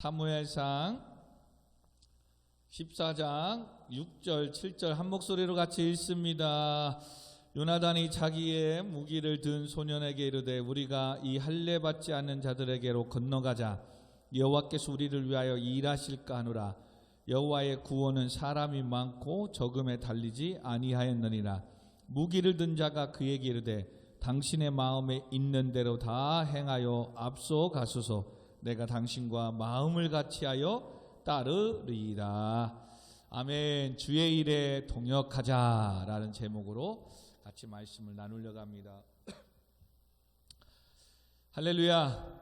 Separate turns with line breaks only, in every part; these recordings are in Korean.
사무엘상 14장 6절 7절 한 목소리로 같이 읽습니다. 요나단이 자기의 무기를 든 소년에게 이르되 우리가 이 할례 받지 않는 자들에게로 건너가자. 여호와께서 우리를 위하여 일하실까 하노라. 여호와의 구원은 사람이 많고 적음에 달리지 아니하였느니라. 무기를 든 자가 그에게 이르되 당신의 마음에 있는 대로 다 행하여 앞서 가소서. 내가 당신과 마음을 같이하여 따르리이다. 아멘. 주의 일에 동역하자 라는 제목으로 같이 말씀을 나누려고 합니다. 할렐루야.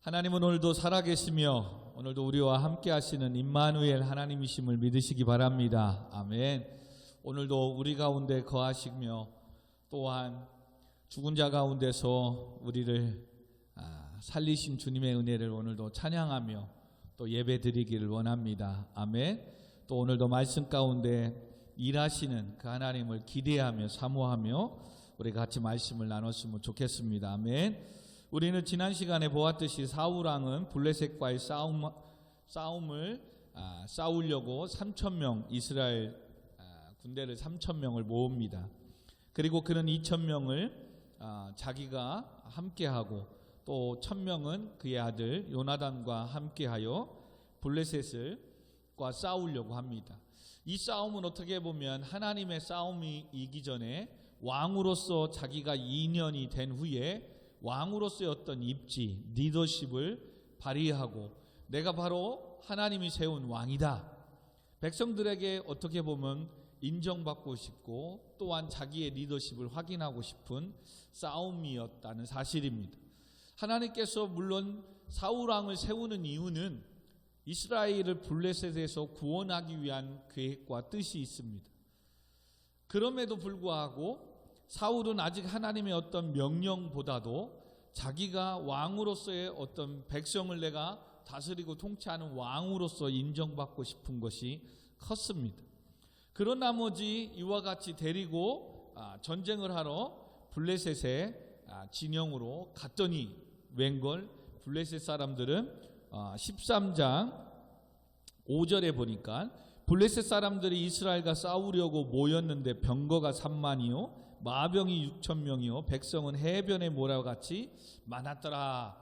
하나님은 오늘도 살아계시며 오늘도 우리와 함께 하시는 임마누엘 하나님이심을 믿으시기 바랍니다. 아멘. 오늘도 우리 가운데 거하시며 또한 죽은 자 가운데서 우리를 살리신 주님의 은혜를 오늘도 찬양하며 또 예배 드리기를 원합니다. 아멘. 또 오늘도 말씀 가운데 일하시는 그 하나님을 기대하며 사모하며 우리 같이 말씀을 나눴으면 좋겠습니다. 아멘. 우리는 지난 시간에 보았듯이 사울왕은 블레셋과의 싸움을 싸우려고 3,000명 이스라엘 군대를 3,000명을 모읍니다. 그리고 그는 2,000명을 자기가 함께하고 또 1,000명은 그의 아들 요나단과 함께하여 블레셋과 싸우려고 합니다. 이 싸움은 어떻게 보면 하나님의 싸움이 이기 전에 왕으로서 자기가 2년이 된 후에 왕으로서의 어떤 입지, 리더십을 발휘하고 내가 바로 하나님이 세운 왕이다. 백성들에게 어떻게 보면 인정받고 싶고 또한 자기의 리더십을 확인하고 싶은 싸움이었다는 사실입니다. 하나님께서 물론 사울왕을 세우는 이유는 이스라엘을 블레셋에서 구원하기 위한 계획과 뜻이 있습니다. 그럼에도 불구하고 사울은 아직 하나님의 어떤 명령보다도 자기가 왕으로서의 어떤 백성을 내가 다스리고 통치하는 왕으로서 인정받고 싶은 것이 컸습니다. 그런 나머지 이와 같이 데리고 전쟁을 하러 블레셋의 진영으로 갔더니 웬걸 블레셋 사람들은 13장 5절에 보니까 블레셋 사람들이 이스라엘과 싸우려고 모였는데 병거가 3만이요 마병이 6,000명이요 백성은 해변에 모래와 같이 많았더라.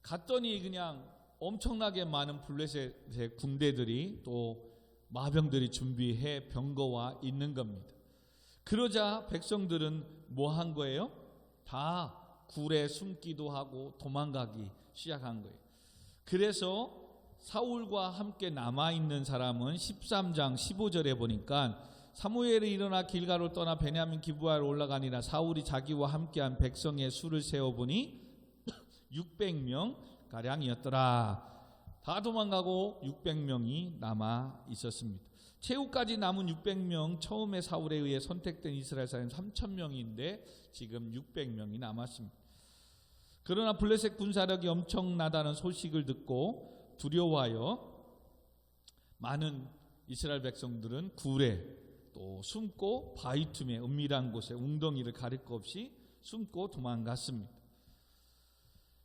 갔더니 그냥 엄청나게 많은 블레셋의 군대들이 또 마병들이 준비해 병거와 있는 겁니다. 그러자 백성들은 뭐 한 거예요? 다 굴에 숨기도 하고 도망가기 시작한 거예요. 그래서 사울과 함께 남아있는 사람은 13장 15절에 보니까 사무엘이 일어나 길가로 떠나 베냐민 기브아로 올라가니라. 사울이 자기와 함께한 백성의 수를 세어보니 600명 가량이었더라. 다 도망가고 600명이 남아 있었습니다. 최후까지 남은 600명, 처음에 사울에 의해 선택된 이스라엘 사람 3,000명인데 지금 600명이 남았습니다. 그러나 블레셋 군사력이 엄청나다는 소식을 듣고 두려워하여 많은 이스라엘 백성들은 굴에 또 숨고 바위 틈에 은밀한 곳에 웅덩이를 가릴 것 없이 숨고 도망갔습니다.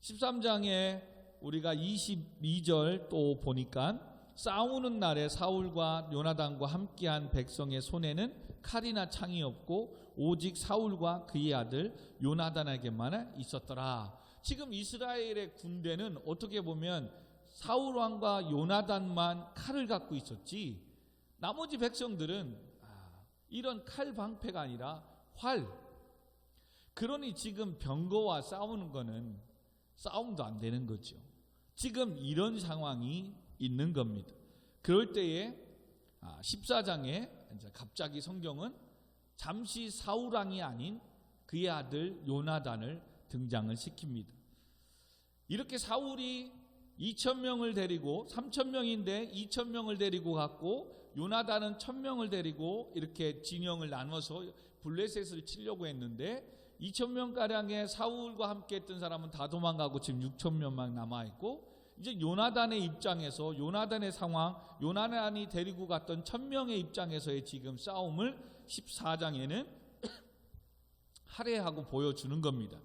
13장에 우리가 22절 또 보니까 싸우는 날에 사울과 요나단과 함께한 백성의 손에는 칼이나 창이 없고 오직 사울과 그의 아들 요나단에게만 있었더라. 지금 이스라엘의 군대는 어떻게 보면 사울 왕과 요나단만 칼을 갖고 있었지 나머지 백성들은 이런 칼 방패가 아니라 활. 그러니 지금 병거와 싸우는 거는 싸움도 안 되는 거죠. 지금 이런 상황이 있는 겁니다. 그럴 때에 14장에 이제 갑자기 성경은 잠시 사울왕이 아닌 그의 아들 요나단을 등장을 시킵니다. 이렇게 사울이 2,000명을 데리고 3,000명인데 2,000명을 데리고 갔고 요나단은 1,000명을 데리고 이렇게 진영을 나눠서 블레셋을 치려고 했는데 2,000명가량의 사울과 함께 했던 사람은 다 도망가고 지금 6,000명만 남아있고 이제 요나단의 입장에서 요나단의 상황, 요나단이 데리고 갔던 1,000명의 입장에서의 지금 싸움을 14장에는 할애하고 보여주는 겁니다.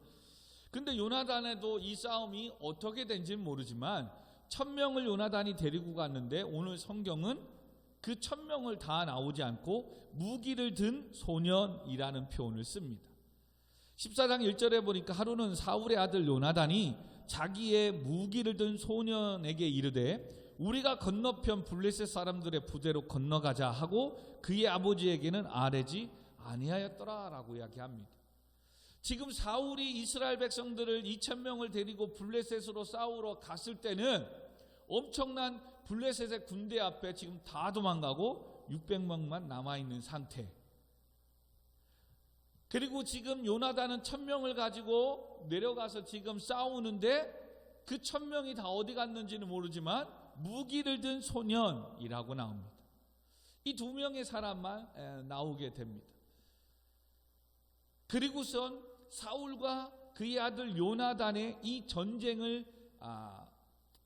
근데 요나단에도 이 싸움이 어떻게 된지는 모르지만 1000명을 요나단이 데리고 갔는데 오늘 성경은 그 1000명을 다 나오지 않고 무기를 든 소년이라는 표현을 씁니다. 14장 1절에 보니까 하루는 사울의 아들 요나단이 자기의 무기를 든 소년에게 이르되 우리가 건너편 블레셋 사람들의 부대로 건너가자 하고 그의 아버지에게는 아뢰지 아니하였더라 라고 이야기합니다. 지금 사울이 이스라엘 백성들을 2000명을 데리고 블레셋으로 싸우러 갔을 때는 엄청난 블레셋의 군대 앞에 지금 다 도망가고 600명만 남아있는 상태. 그리고 지금 요나단은 1000명을 가지고 내려가서 지금 싸우는데 그 1000명이 다 어디 갔는지는 모르지만 무기를 든 소년이라고 나옵니다. 이 두 명의 사람만 나오게 됩니다. 그리고선 사울과 그의 아들 요나단의 이 전쟁을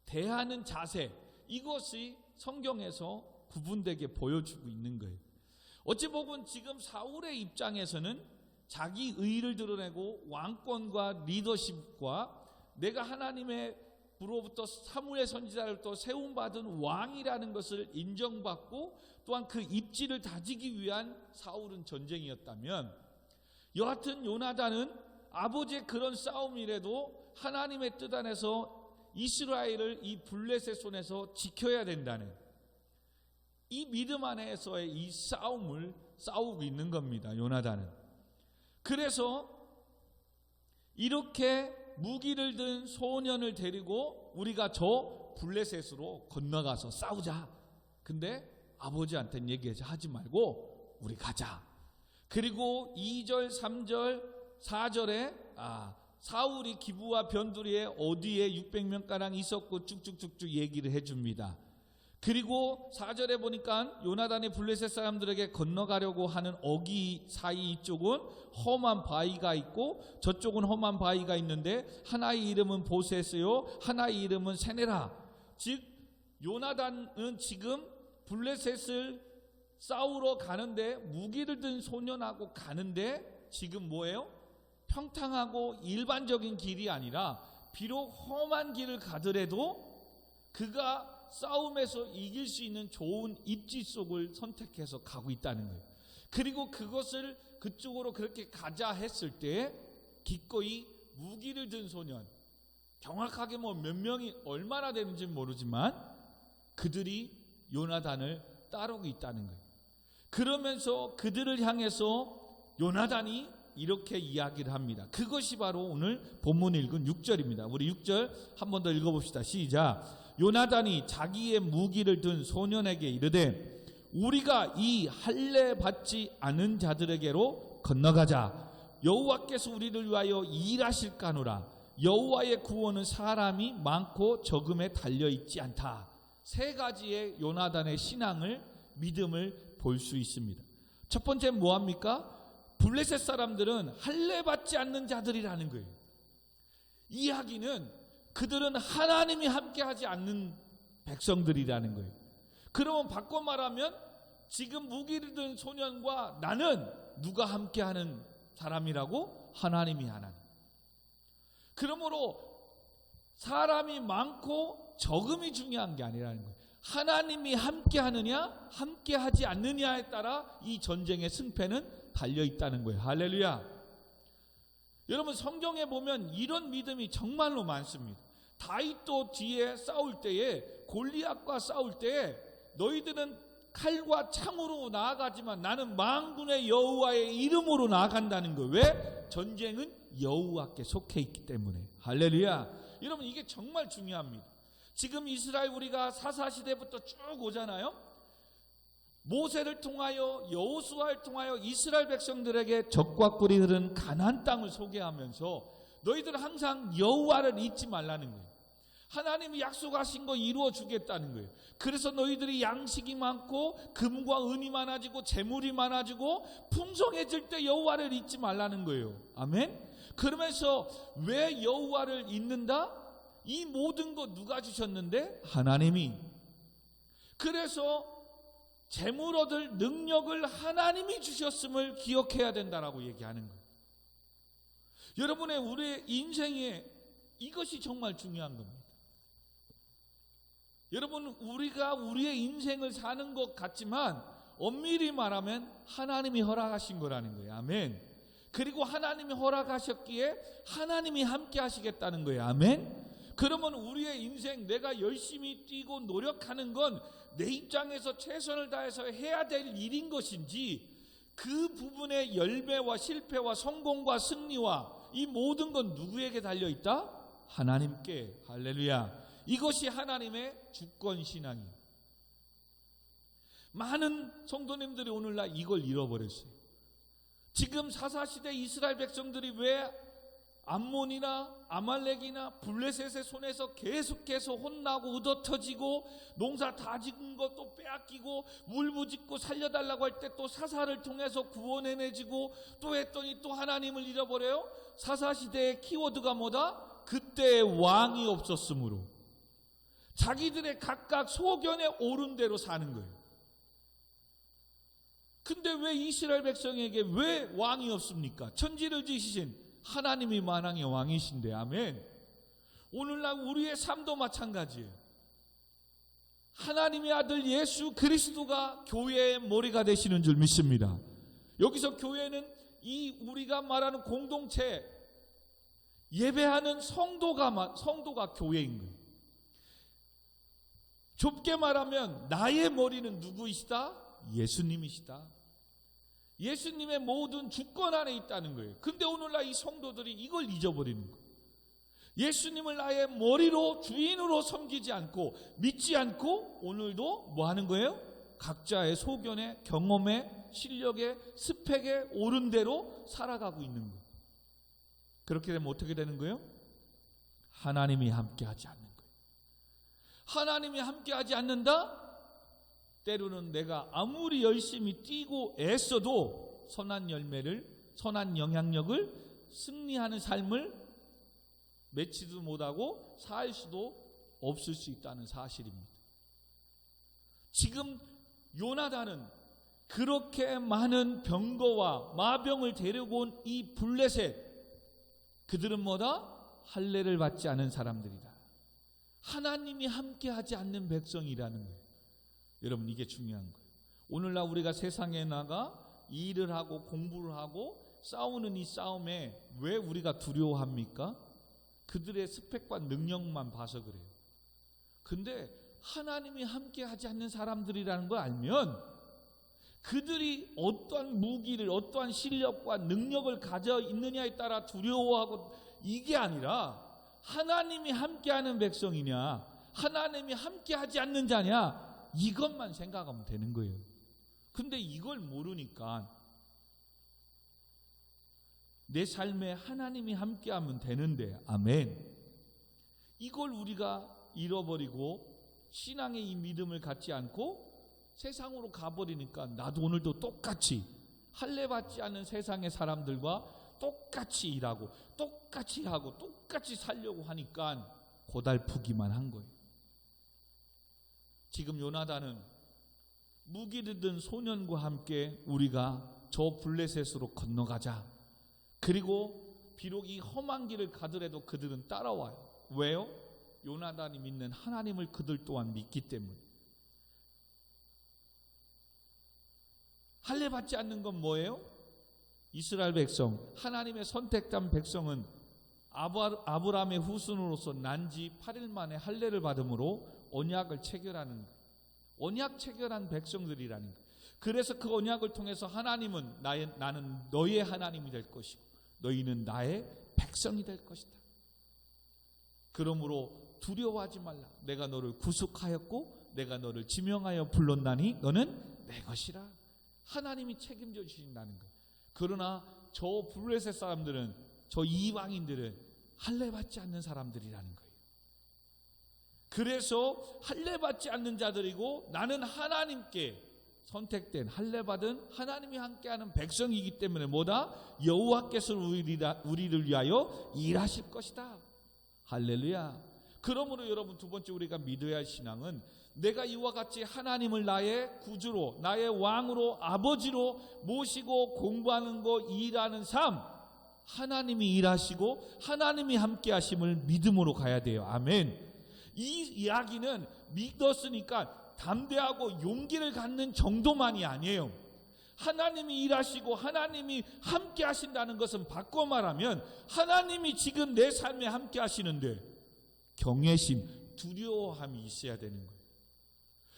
대하는 자세, 이것이 성경에서 구분되게 보여주고 있는 거예요. 어찌 보면 지금 사울의 입장에서는 자기 의의를 드러내고 왕권과 리더십과 내가 하나님으로부터 사무엘 선지자를 또 세움받은 왕이라는 것을 인정받고 또한 그 입지를 다지기 위한 사울은 전쟁이었다면, 여하튼 요나단은 아버지의 그런 싸움이라도 하나님의 뜻 안에서 이스라엘을 이 블레셋 손에서 지켜야 된다는 이 믿음 안에서의 이 싸움을 싸우고 있는 겁니다. 요나단은. 그래서 이렇게 무기를 든 소년을 데리고 우리가 저 블레셋으로 건너가서 싸우자. 근데 아버지한테는 얘기하지 말고 우리 가자. 그리고 2절, 3절, 4절에 사울이 기브와 변두리에 어디에 600명가량 있었고 쭉쭉쭉쭉 얘기를 해줍니다. 그리고 4절에 보니까 요나단이 블레셋 사람들에게 건너가려고 하는 어기 사이 이쪽은 험한 바위가 있고 저쪽은 험한 바위가 있는데 하나의 이름은 보셋이요 하나의 이름은 세네라. 즉 요나단은 지금 블레셋을 싸우러 가는데 무기를 든 소년하고 가는데 지금 뭐예요? 평탄하고 일반적인 길이 아니라 비록 험한 길을 가더라도 그가 싸움에서 이길 수 있는 좋은 입지 속을 선택해서 가고 있다는 거예요. 그리고 그것을 그쪽으로 그렇게 가자 했을 때 기꺼이 무기를 든 소년, 정확하게 몇 명이 얼마나 되는지 모르지만 그들이 요나단을 따르고 있다는 거예요. 그러면서 그들을 향해서 요나단이 이렇게 이야기를 합니다. 그것이 바로 오늘 본문 읽은 6절입니다. 우리 6절 한 번 더 읽어봅시다. 시작. 요나단이 자기의 무기를 든 소년에게 이르되 우리가 이 할례 받지 않은 자들에게로 건너가자. 여호와께서 우리를 위하여 일하실까노라. 여호와의 구원은 사람이 많고 적음에 달려있지 않다. 세 가지의 요나단의 신앙을, 믿음을 볼 수 있습니다. 첫 번째는 뭐합니까? 블레셋 사람들은 할례 받지 않는 자들이라는 거예요. 이야기는 그들은 하나님이 함께하지 않는 백성들이라는 거예요. 그러면 바꿔 말하면 지금 무기를 든 소년과 나는 누가 함께하는 사람이라고? 하나님이 하나님. 그러므로 사람이 많고 적음이 중요한 게 아니라는 거예요. 하나님이 함께하느냐 함께하지 않느냐에 따라 이 전쟁의 승패는 달려있다는 거예요. 할렐루야. 여러분 성경에 보면 이런 믿음이 정말로 많습니다. 다윗도 뒤에 싸울 때에, 골리앗과 싸울 때에 너희들은 칼과 창으로 나아가지만 나는 만군의 여호와의 이름으로 나아간다는 거예요. 왜? 전쟁은 여호와께 속해 있기 때문에. 할렐루야. 여러분 이게 정말 중요합니다. 지금 이스라엘 우리가 사사시대부터 쭉 오잖아요. 모세를 통하여 여호수아를 통하여 이스라엘 백성들에게 적과 꿀이 흐른 가나안 땅을 소개하면서 너희들은 항상 여호와를 잊지 말라는 거예요. 하나님이 약속하신 거 이루어 주겠다는 거예요. 그래서 너희들이 양식이 많고 금과 은이 많아지고 재물이 많아지고 풍성해질 때 여호와를 잊지 말라는 거예요. 아멘. 그러면서 왜 여호와를 잊는다? 이 모든 거 누가 주셨는데? 하나님이. 그래서 재물 얻을 능력을 하나님이 주셨음을 기억해야 된다라고 얘기하는 거예요. 여러분의 우리의 인생에 이것이 정말 중요한 겁니다. 여러분, 우리가 우리의 인생을 사는 것 같지만 엄밀히 말하면 하나님이 허락하신 거라는 거예요. 아멘. 그리고 하나님이 허락하셨기에 하나님이 함께 하시겠다는 거예요. 아멘. 그러면 우리의 인생, 내가 열심히 뛰고 노력하는 건 내 입장에서 최선을 다해서 해야 될 일인 것인지, 그 부분의 열매와 실패와 성공과 승리와 이 모든 건 누구에게 달려있다? 하나님께. 할렐루야. 이것이 하나님의 주권신앙이에요. 많은 성도님들이 오늘날 이걸 잃어버렸어요. 지금 사사시대 이스라엘 백성들이 왜 암몬이나 아말렉이나 블레셋의 손에서 계속해서 혼나고 얻어터지고 농사 다 짓은 것도 빼앗기고 물부짓고 살려달라고 할 때 또 사사를 통해서 구원해내지고 또 했더니 또 하나님을 잃어버려요? 사사시대의 키워드가 뭐다? 그때 왕이 없었으므로. 자기들의 각각 소견에 오른 대로 사는 거예요. 근데 왜 이스라엘 백성에게 왜 왕이 없습니까? 천지를 지으신 하나님이 만왕의 왕이신데. 아멘. 오늘날 우리의 삶도 마찬가지예요. 하나님의 아들 예수 그리스도가 교회의 머리가 되시는 줄 믿습니다. 여기서 교회는 이 우리가 말하는 공동체, 예배하는 성도가 교회인 거예요. 좁게 말하면 나의 머리는 누구이시다? 예수님이시다. 예수님의 모든 주권 안에 있다는 거예요. 근데 오늘날 이 성도들이 이걸 잊어버리는 거예요. 예수님을 나의 머리로, 주인으로 섬기지 않고 믿지 않고 오늘도 뭐 하는 거예요? 각자의 소견에, 경험에, 실력에, 스펙에 오른 대로 살아가고 있는 거예요. 그렇게 되면 어떻게 되는 거예요? 하나님이 함께하지 않는 거예요. 하나님이 함께하지 않는다? 때로는 내가 아무리 열심히 뛰고 애써도 선한 열매를, 선한 영향력을 승리하는 삶을 맺지도 못하고 살 수도 없을 수 있다는 사실입니다. 지금 요나단은 그렇게 많은 병거와 마병을 데리고 온 이 블레셋, 그들은 뭐다? 할례를 받지 않은 사람들이다. 하나님이 함께하지 않는 백성이라는 거예요. 여러분, 이게 중요한 거예요. 오늘날 우리가 세상에 나가 일을 하고 공부를 하고 싸우는 이 싸움에 왜 우리가 두려워합니까? 그들의 스펙과 능력만 봐서 그래요. 근데 하나님이 함께하지 않는 사람들이라는 걸 알면 그들이 어떠한 무기를, 어떠한 실력과 능력을 가져 있느냐에 따라 두려워하고, 이게 아니라 하나님이 함께하는 백성이냐, 하나님이 함께하지 않는 자냐, 이것만 생각하면 되는 거예요. 근데 이걸 모르니까 내 삶에 하나님이 함께하면 되는데, 아멘. 이걸 우리가 잃어버리고 신앙의 이 믿음을 갖지 않고 세상으로 가버리니까 나도 오늘도 똑같이 할례 받지 않는 세상의 사람들과 똑같이 일하고 똑같이 하고 똑같이 살려고 하니까 고달프기만 한 거예요. 지금 요나단은 무기를 든 소년과 함께 우리가 저 블레셋으로 건너가자. 그리고 비록 이 험한 길을 가더라도 그들은 따라와요. 왜요? 요나단이 믿는 하나님을 그들 또한 믿기 때문에. 할례 받지 않는 건 뭐예요? 이스라엘 백성, 하나님의 선택된 백성은 아브라함의 후손으로서 난지 8일 만에 할례를 받음으로 언약을 체결하는 거예요. 언약 체결한 백성들이라는 거예요. 그래서 그 언약을 통해서 하나님은 나는 너의 하나님이 될 것이고 너희는 나의 백성이 될 것이다. 그러므로 두려워하지 말라. 내가 너를 구속하였고 내가 너를 지명하여 불렀나니 너는 내 것이라. 하나님이 책임져 주신다는 거예요. 그러나 저 블레셋 사람들은, 저 이방인들은 할례 받지 않는 사람들이라는 거예요. 그래서 할례 받지 않는 자들이고 나는 하나님께 선택된, 할례 받은 하나님이 함께하는 백성이기 때문에 뭐다? 여호와께서 우리를 위하여 일하실 것이다. 할렐루야. 그러므로 여러분, 두 번째 우리가 믿어야 할 신앙은 내가 이와 같이 하나님을 나의 구주로, 나의 왕으로, 아버지로 모시고 공부하는 거, 일하는 삶, 하나님이 일하시고 하나님이 함께 하심을 믿음으로 가야 돼요. 아멘. 이 이야기는 믿었으니까 담대하고 용기를 갖는 정도만이 아니에요. 하나님이 일하시고 하나님이 함께 하신다는 것은 바꿔 말하면 하나님이 지금 내 삶에 함께 하시는데 경외심, 두려워함이 있어야 되는 거예요.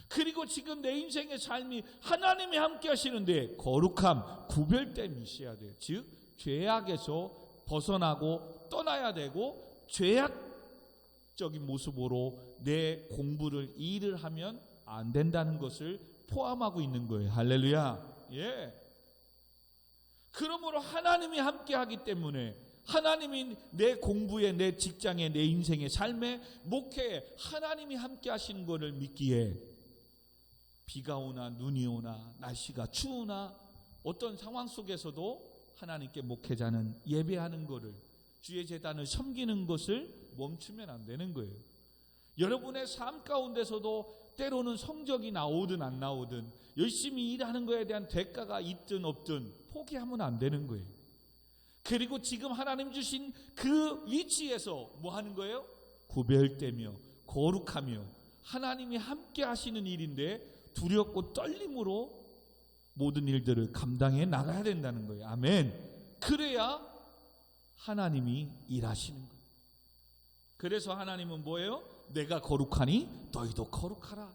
그리고 지금 내 인생의 삶이 하나님이 함께 하시는데 거룩함, 구별됨이 있어야 돼요. 즉 죄악에서 벗어나고 떠나야 되고 죄악적인 모습으로 내 공부를 일을 하면 안 된다는 것을 포함하고 있는 거예요. 할렐루야. 예. 그러므로 하나님이 함께 하기 때문에 하나님이 내 공부에, 내 직장에, 내 인생의 삶에, 목회에 하나님이 함께 하시는 것을 믿기에 비가 오나 눈이 오나 날씨가 추우나 어떤 상황 속에서도 하나님께 목회자는 예배하는 것을, 주의 제단을 섬기는 것을 멈추면 안 되는 거예요. 여러분의 삶 가운데서도 때로는 성적이 나오든 안 나오든 열심히 일하는 것에 대한 대가가 있든 없든 포기하면 안 되는 거예요. 그리고 지금 하나님 주신 그 위치에서 뭐 하는 거예요? 구별되며 거룩하며 하나님이 함께 하시는 일인데 두렵고 떨림으로 모든 일들을 감당해 나가야 된다는 거예요. 아멘. 그래야 하나님이 일하시는 거예요. 그래서 하나님은 뭐예요? 내가 거룩하니 너희도 거룩하라.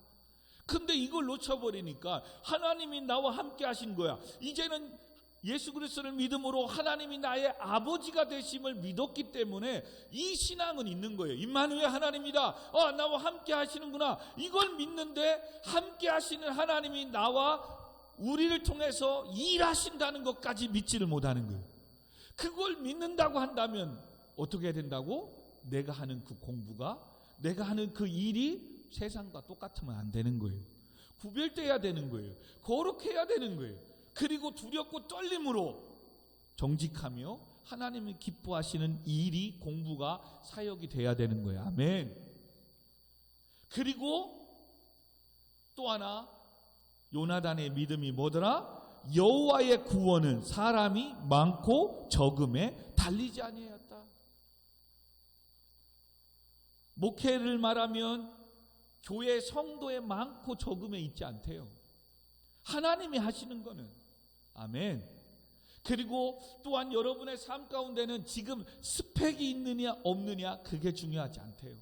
근데 이걸 놓쳐버리니까 하나님이 나와 함께 하신 거야. 이제는 예수 그리스도를 믿음으로 하나님이 나의 아버지가 되심을 믿었기 때문에 이 신앙은 있는 거예요. 임마누엘 하나님이다. 나와 함께 하시는구나. 이걸 믿는데 함께 하시는 하나님이 나와 우리를 통해서 일하신다는 것까지 믿지를 못하는 거예요. 그걸 믿는다고 한다면 어떻게 해야 된다고? 내가 하는 그 공부가, 내가 하는 그 일이 세상과 똑같으면 안 되는 거예요. 구별돼야 되는 거예요. 거룩해야 되는 거예요. 그리고 두렵고 떨림으로 정직하며 하나님이 기뻐하시는 일이, 공부가, 사역이 돼야 되는 거예요. 아멘. 그리고 또 하나, 요나단의 믿음이 뭐더라? 여호와의 구원은 사람이 많고 적음에 달리지 아니하였다. 목회를 말하면 교회 성도의 많고 적음에 있지 않대요. 하나님이 하시는 거는. 아멘. 그리고 또한 여러분의 삶 가운데는 지금 스펙이 있느냐 없느냐 그게 중요하지 않대요.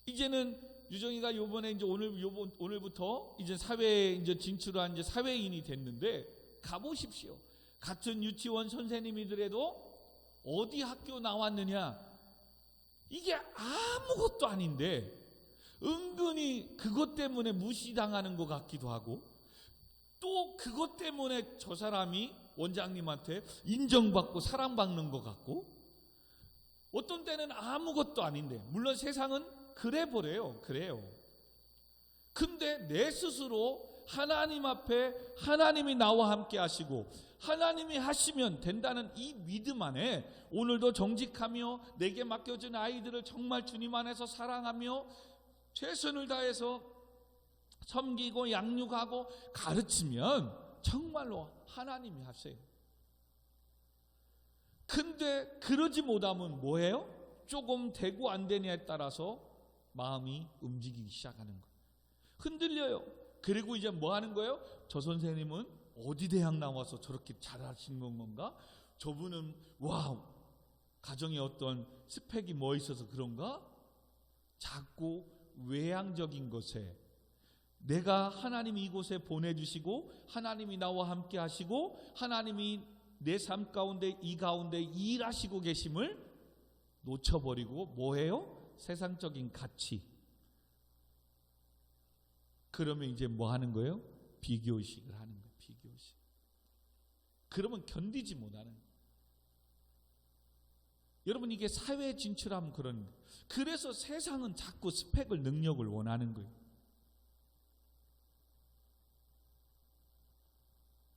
이제는 유정이가 요번에 이제 오늘부터 이제 사회에 이제 진출한 이제 사회인이 됐는데 가보십시오. 같은 유치원 선생님이더라도 어디 학교 나왔느냐 이게 아무것도 아닌데 은근히 그것 때문에 무시당하는 것 같기도 하고 또 그것 때문에 저 사람이 원장님한테 인정받고 사랑받는 것 같고 어떤 때는 아무것도 아닌데 물론 세상은 그래 보래요. 그래요. 근데 내 스스로 하나님 앞에 하나님이 나와 함께 하시고 하나님이 하시면 된다는 이 믿음 안에 오늘도 정직하며 내게 맡겨진 아이들을 정말 주님 안에서 사랑하며 최선을 다해서 섬기고 양육하고 가르치면 정말로 하나님이 하세요. 근데 그러지 못하면 뭐예요? 조금 되고 안 되냐에 따라서 마음이 움직이기 시작하는 거예요. 흔들려요. 그리고 이제 뭐 하는 거예요? 저 선생님은 어디 대학 나와서 저렇게 잘하시는 건가? 저분은 와 가정에 어떤 스펙이 뭐 있어서 그런가? 자꾸 외향적인 것에 내가 하나님이 이곳에 보내주시고 하나님이 나와 함께 하시고 하나님이 내 삶 가운데 이 가운데 일하시고 계심을 놓쳐버리고 뭐해요? 세상적인 가치. 그러면 이제 뭐 하는 거예요? 비교의식을 하는 거예요. 비교의식. 그러면 견디지 못하는 거예요. 여러분 이게 사회에 진출하면 그런 거예요. 그래서 세상은 자꾸 스펙을, 능력을 원하는 거예요.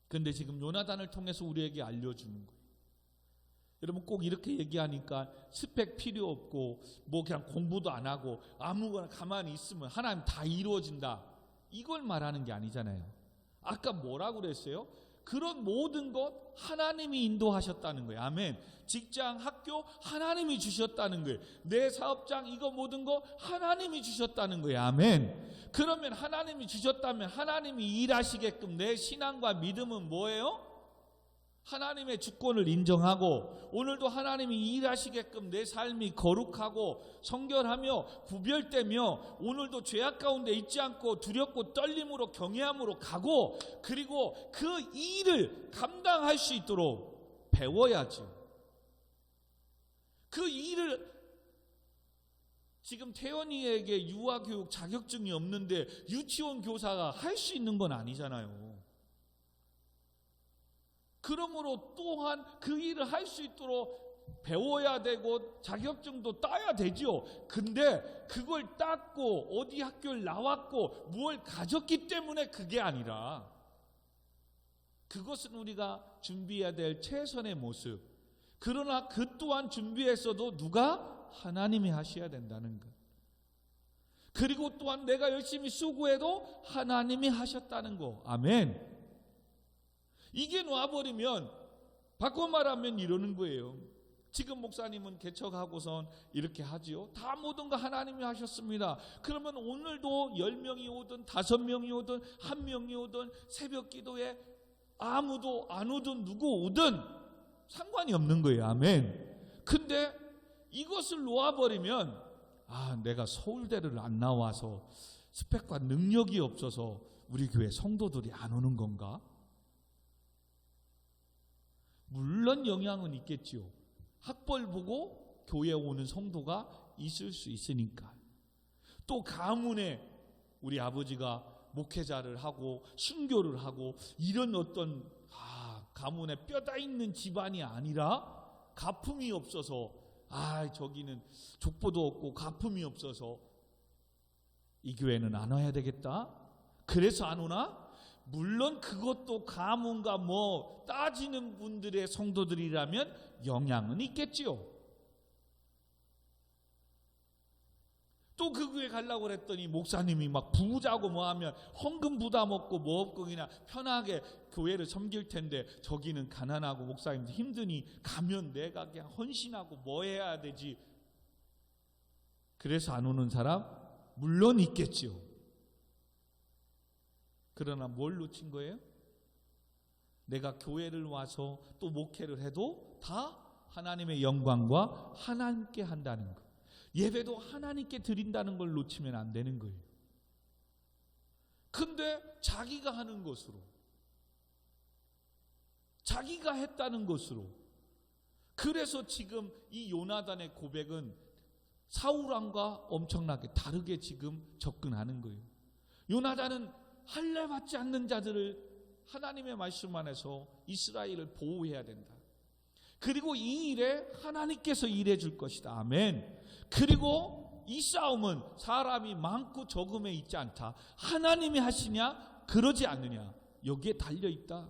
그런데 지금 요나단을 통해서 우리에게 알려주는 거예요. 여러분 꼭 이렇게 얘기하니까 스펙 필요 없고 뭐 그냥 공부도 안 하고 아무거나 가만히 있으면 하나님 다 이루어진다. 이걸 말하는 게 아니잖아요. 아까 뭐라고 그랬어요? 그런 모든 것 하나님이 인도하셨다는 거예요. 아멘. 직장, 학교 하나님이 주셨다는 거예요. 내 사업장 이거 모든 거 하나님이 주셨다는 거예요. 아멘. 그러면 하나님이 주셨다면 하나님이 일하시게끔 내 신앙과 믿음은 뭐예요? 하나님의 주권을 인정하고 오늘도 하나님이 일하시게끔 내 삶이 거룩하고 성결하며 구별되며 오늘도 죄악 가운데 있지 않고 두렵고 떨림으로 경외함으로 가고 그리고 그 일을 감당할 수 있도록 배워야죠. 그 일을 지금 태연이에게 유아교육 자격증이 없는데 유치원 교사가 할 수 있는 건 아니잖아요. 그러므로 또한 그 일을 할 수 있도록 배워야 되고 자격증도 따야 되죠. 근데 그걸 땄고 어디 학교를 나왔고 뭘 가졌기 때문에 그게 아니라 그것은 우리가 준비해야 될 최선의 모습. 그러나 그 또한 준비했어도 누가? 하나님이 하셔야 된다는 것. 그리고 또한 내가 열심히 수고해도 하나님이 하셨다는 거. 아멘. 이게 놔버리면 바꿔 말하면 이러는 거예요. 지금 목사님은 개척하고선 이렇게 하지요. 다 모든 거 하나님이 하셨습니다. 그러면 오늘도 10명이 오든 5명이 오든 1명이 오든 새벽 기도에 아무도 안 오든 누구 오든 상관이 없는 거예요. 아멘. 근데 이것을 놓아버리면 내가 서울대를 안 나와서 스펙과 능력이 없어서 우리 교회 성도들이 안 오는 건가? 물론 영향은 있겠지요. 학벌 보고 교회에 오는 성도가 있을 수 있으니까. 또 가문에 우리 아버지가 목회자를 하고 순교를 하고 이런 어떤 가문에 뼈다 있는 집안이 아니라 가품이 없어서 저기는 족보도 없고 가품이 없어서 이 교회는 안 와야 되겠다. 그래서 안 오나? 물론 그것도 가문과 따지는 분들의 성도들이라면 영향은 있겠지요. 또 그 교회 가려고 그랬더니 목사님이 막 부자고 하면 헌금 부담 없고 없고 그냥 편하게 교회를 섬길 텐데 저기는 가난하고 목사님도 힘드니 가면 내가 그냥 헌신하고 해야 되지. 그래서 안 오는 사람 물론 있겠지요. 그러나 뭘 놓친 거예요? 내가 교회를 와서 또 목회를 해도 다 하나님의 영광과 하나님께 한다는 것. 예배도 하나님께 드린다는 걸 놓치면 안 되는 거예요. 근데 자기가 하는 것으로, 자기가 했다는 것으로. 그래서 지금 이 요나단의 고백은 사울왕과 엄청나게 다르게 지금 접근하는 거예요. 요나단은 할례 받지 않는 자들을 하나님의 말씀 안에서 이스라엘을 보호해야 된다. 그리고 이 일에 하나님께서 일해 줄 것이다. 아멘. 그리고 이 싸움은 사람이 많고 적음에 있지 않다. 하나님이 하시냐 그러지 않느냐 여기에 달려있다.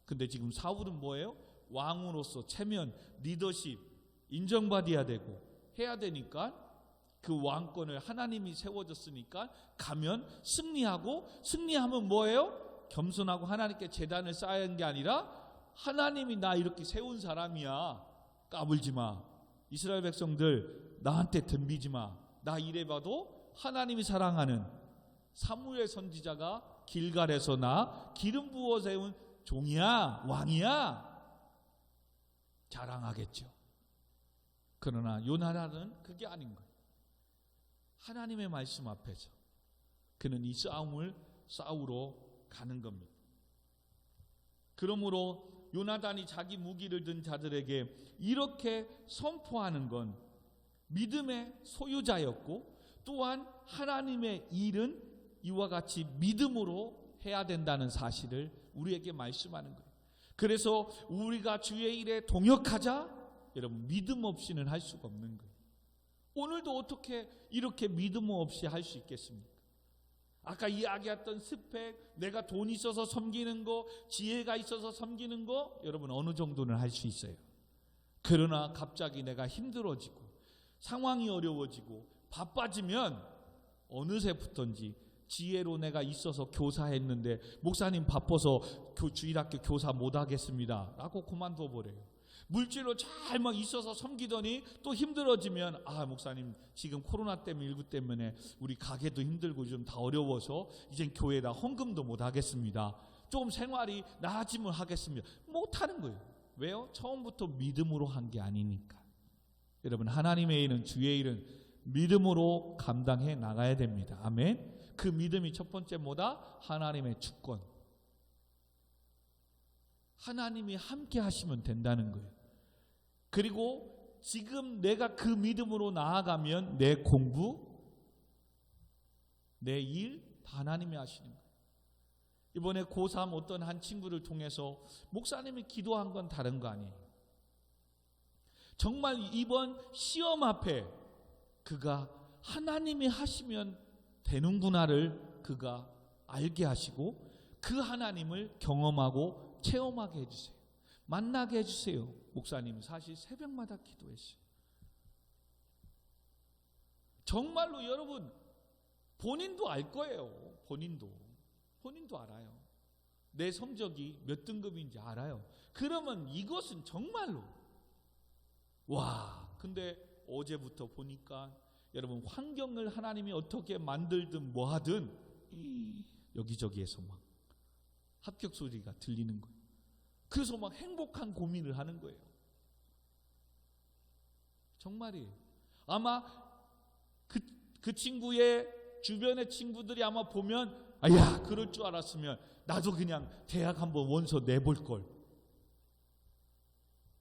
근데 지금 사울은 뭐예요? 왕으로서 체면, 리더십 인정받아야 되고 해야 되니까 그 왕권을 하나님이 세워줬으니까 가면 승리하면 뭐예요? 겸손하고 하나님께 제단을 쌓은 게 아니라 하나님이 나 이렇게 세운 사람이야. 까불지 마. 이스라엘 백성들 나한테 덤비지 마. 나 이래봐도 하나님이 사랑하는 사무엘 선지자가 길갈에서 나 기름 부어 세운 종이야, 왕이야. 자랑하겠죠. 그러나 요나단은 그게 아닌 거예요. 하나님의 말씀 앞에서 그는 이 싸움을 싸우러 가는 겁니다. 그러므로 요나단이 자기 무기를 든 자들에게 이렇게 선포하는 건 믿음의 소유자였고 또한 하나님의 일은 이와 같이 믿음으로 해야 된다는 사실을 우리에게 말씀하는 거예요. 그래서 우리가 주의 일에 동역하자. 여러분 믿음 없이는 할 수가 없는 거예요. 오늘도 어떻게 이렇게 믿음 없이 할 수 있겠습니까? 아까 이야기했던 스펙, 내가 돈 있어서 섬기는 거, 지혜가 있어서 섬기는 거 여러분 어느 정도는 할 수 있어요. 그러나 갑자기 내가 힘들어지고 상황이 어려워지고 바빠지면 어느새부터인지 지혜로 내가 있어서 교사했는데 목사님 바빠서 주일학교 교사 못하겠습니다 라고 그만둬 버려요. 물질로 잘 막 있어서 섬기더니 또 힘들어지면 목사님 지금 코로나 때문에 19 때문에 우리 가게도 힘들고 좀 다 어려워서 이젠 교회에다 헌금도 못 하겠습니다. 조금 생활이 나아지면 하겠습니다. 못 하는 거예요. 왜요? 처음부터 믿음으로 한 게 아니니까. 여러분, 하나님의 일은, 주의 일은 믿음으로 감당해 나가야 됩니다. 아멘. 그 믿음이 첫 번째 뭐다? 하나님의 주권. 하나님이 함께 하시면 된다는 거예요. 그리고 지금 내가 그 믿음으로 나아가면 내 공부, 내 일 다 하나님이 하시는 거예요. 이번에 고3 어떤 한 친구를 통해서 목사님이 기도한 건 다른 거 아니에요. 정말 이번 시험 앞에 그가 하나님이 하시면 되는구나를 그가 알게 하시고 그 하나님을 경험하고 체험하게 해주세요. 만나게 해주세요. 목사님이 사실 새벽마다 기도했어요. 정말로 여러분 본인도 알 거예요. 본인도 알아요. 내 성적이 몇 등급인지 알아요. 그러면 이것은 정말로 근데 어제부터 보니까 여러분 환경을 하나님이 어떻게 만들든 뭐하든 여기저기에서 막 합격 소리가 들리는 거예요. 그래서 막 행복한 고민을 하는 거예요. 정말이에요. 아마 그 친구의 주변의 친구들이 아마 보면 그럴 줄 알았으면 나도 그냥 대학 한번 원서 내볼 걸.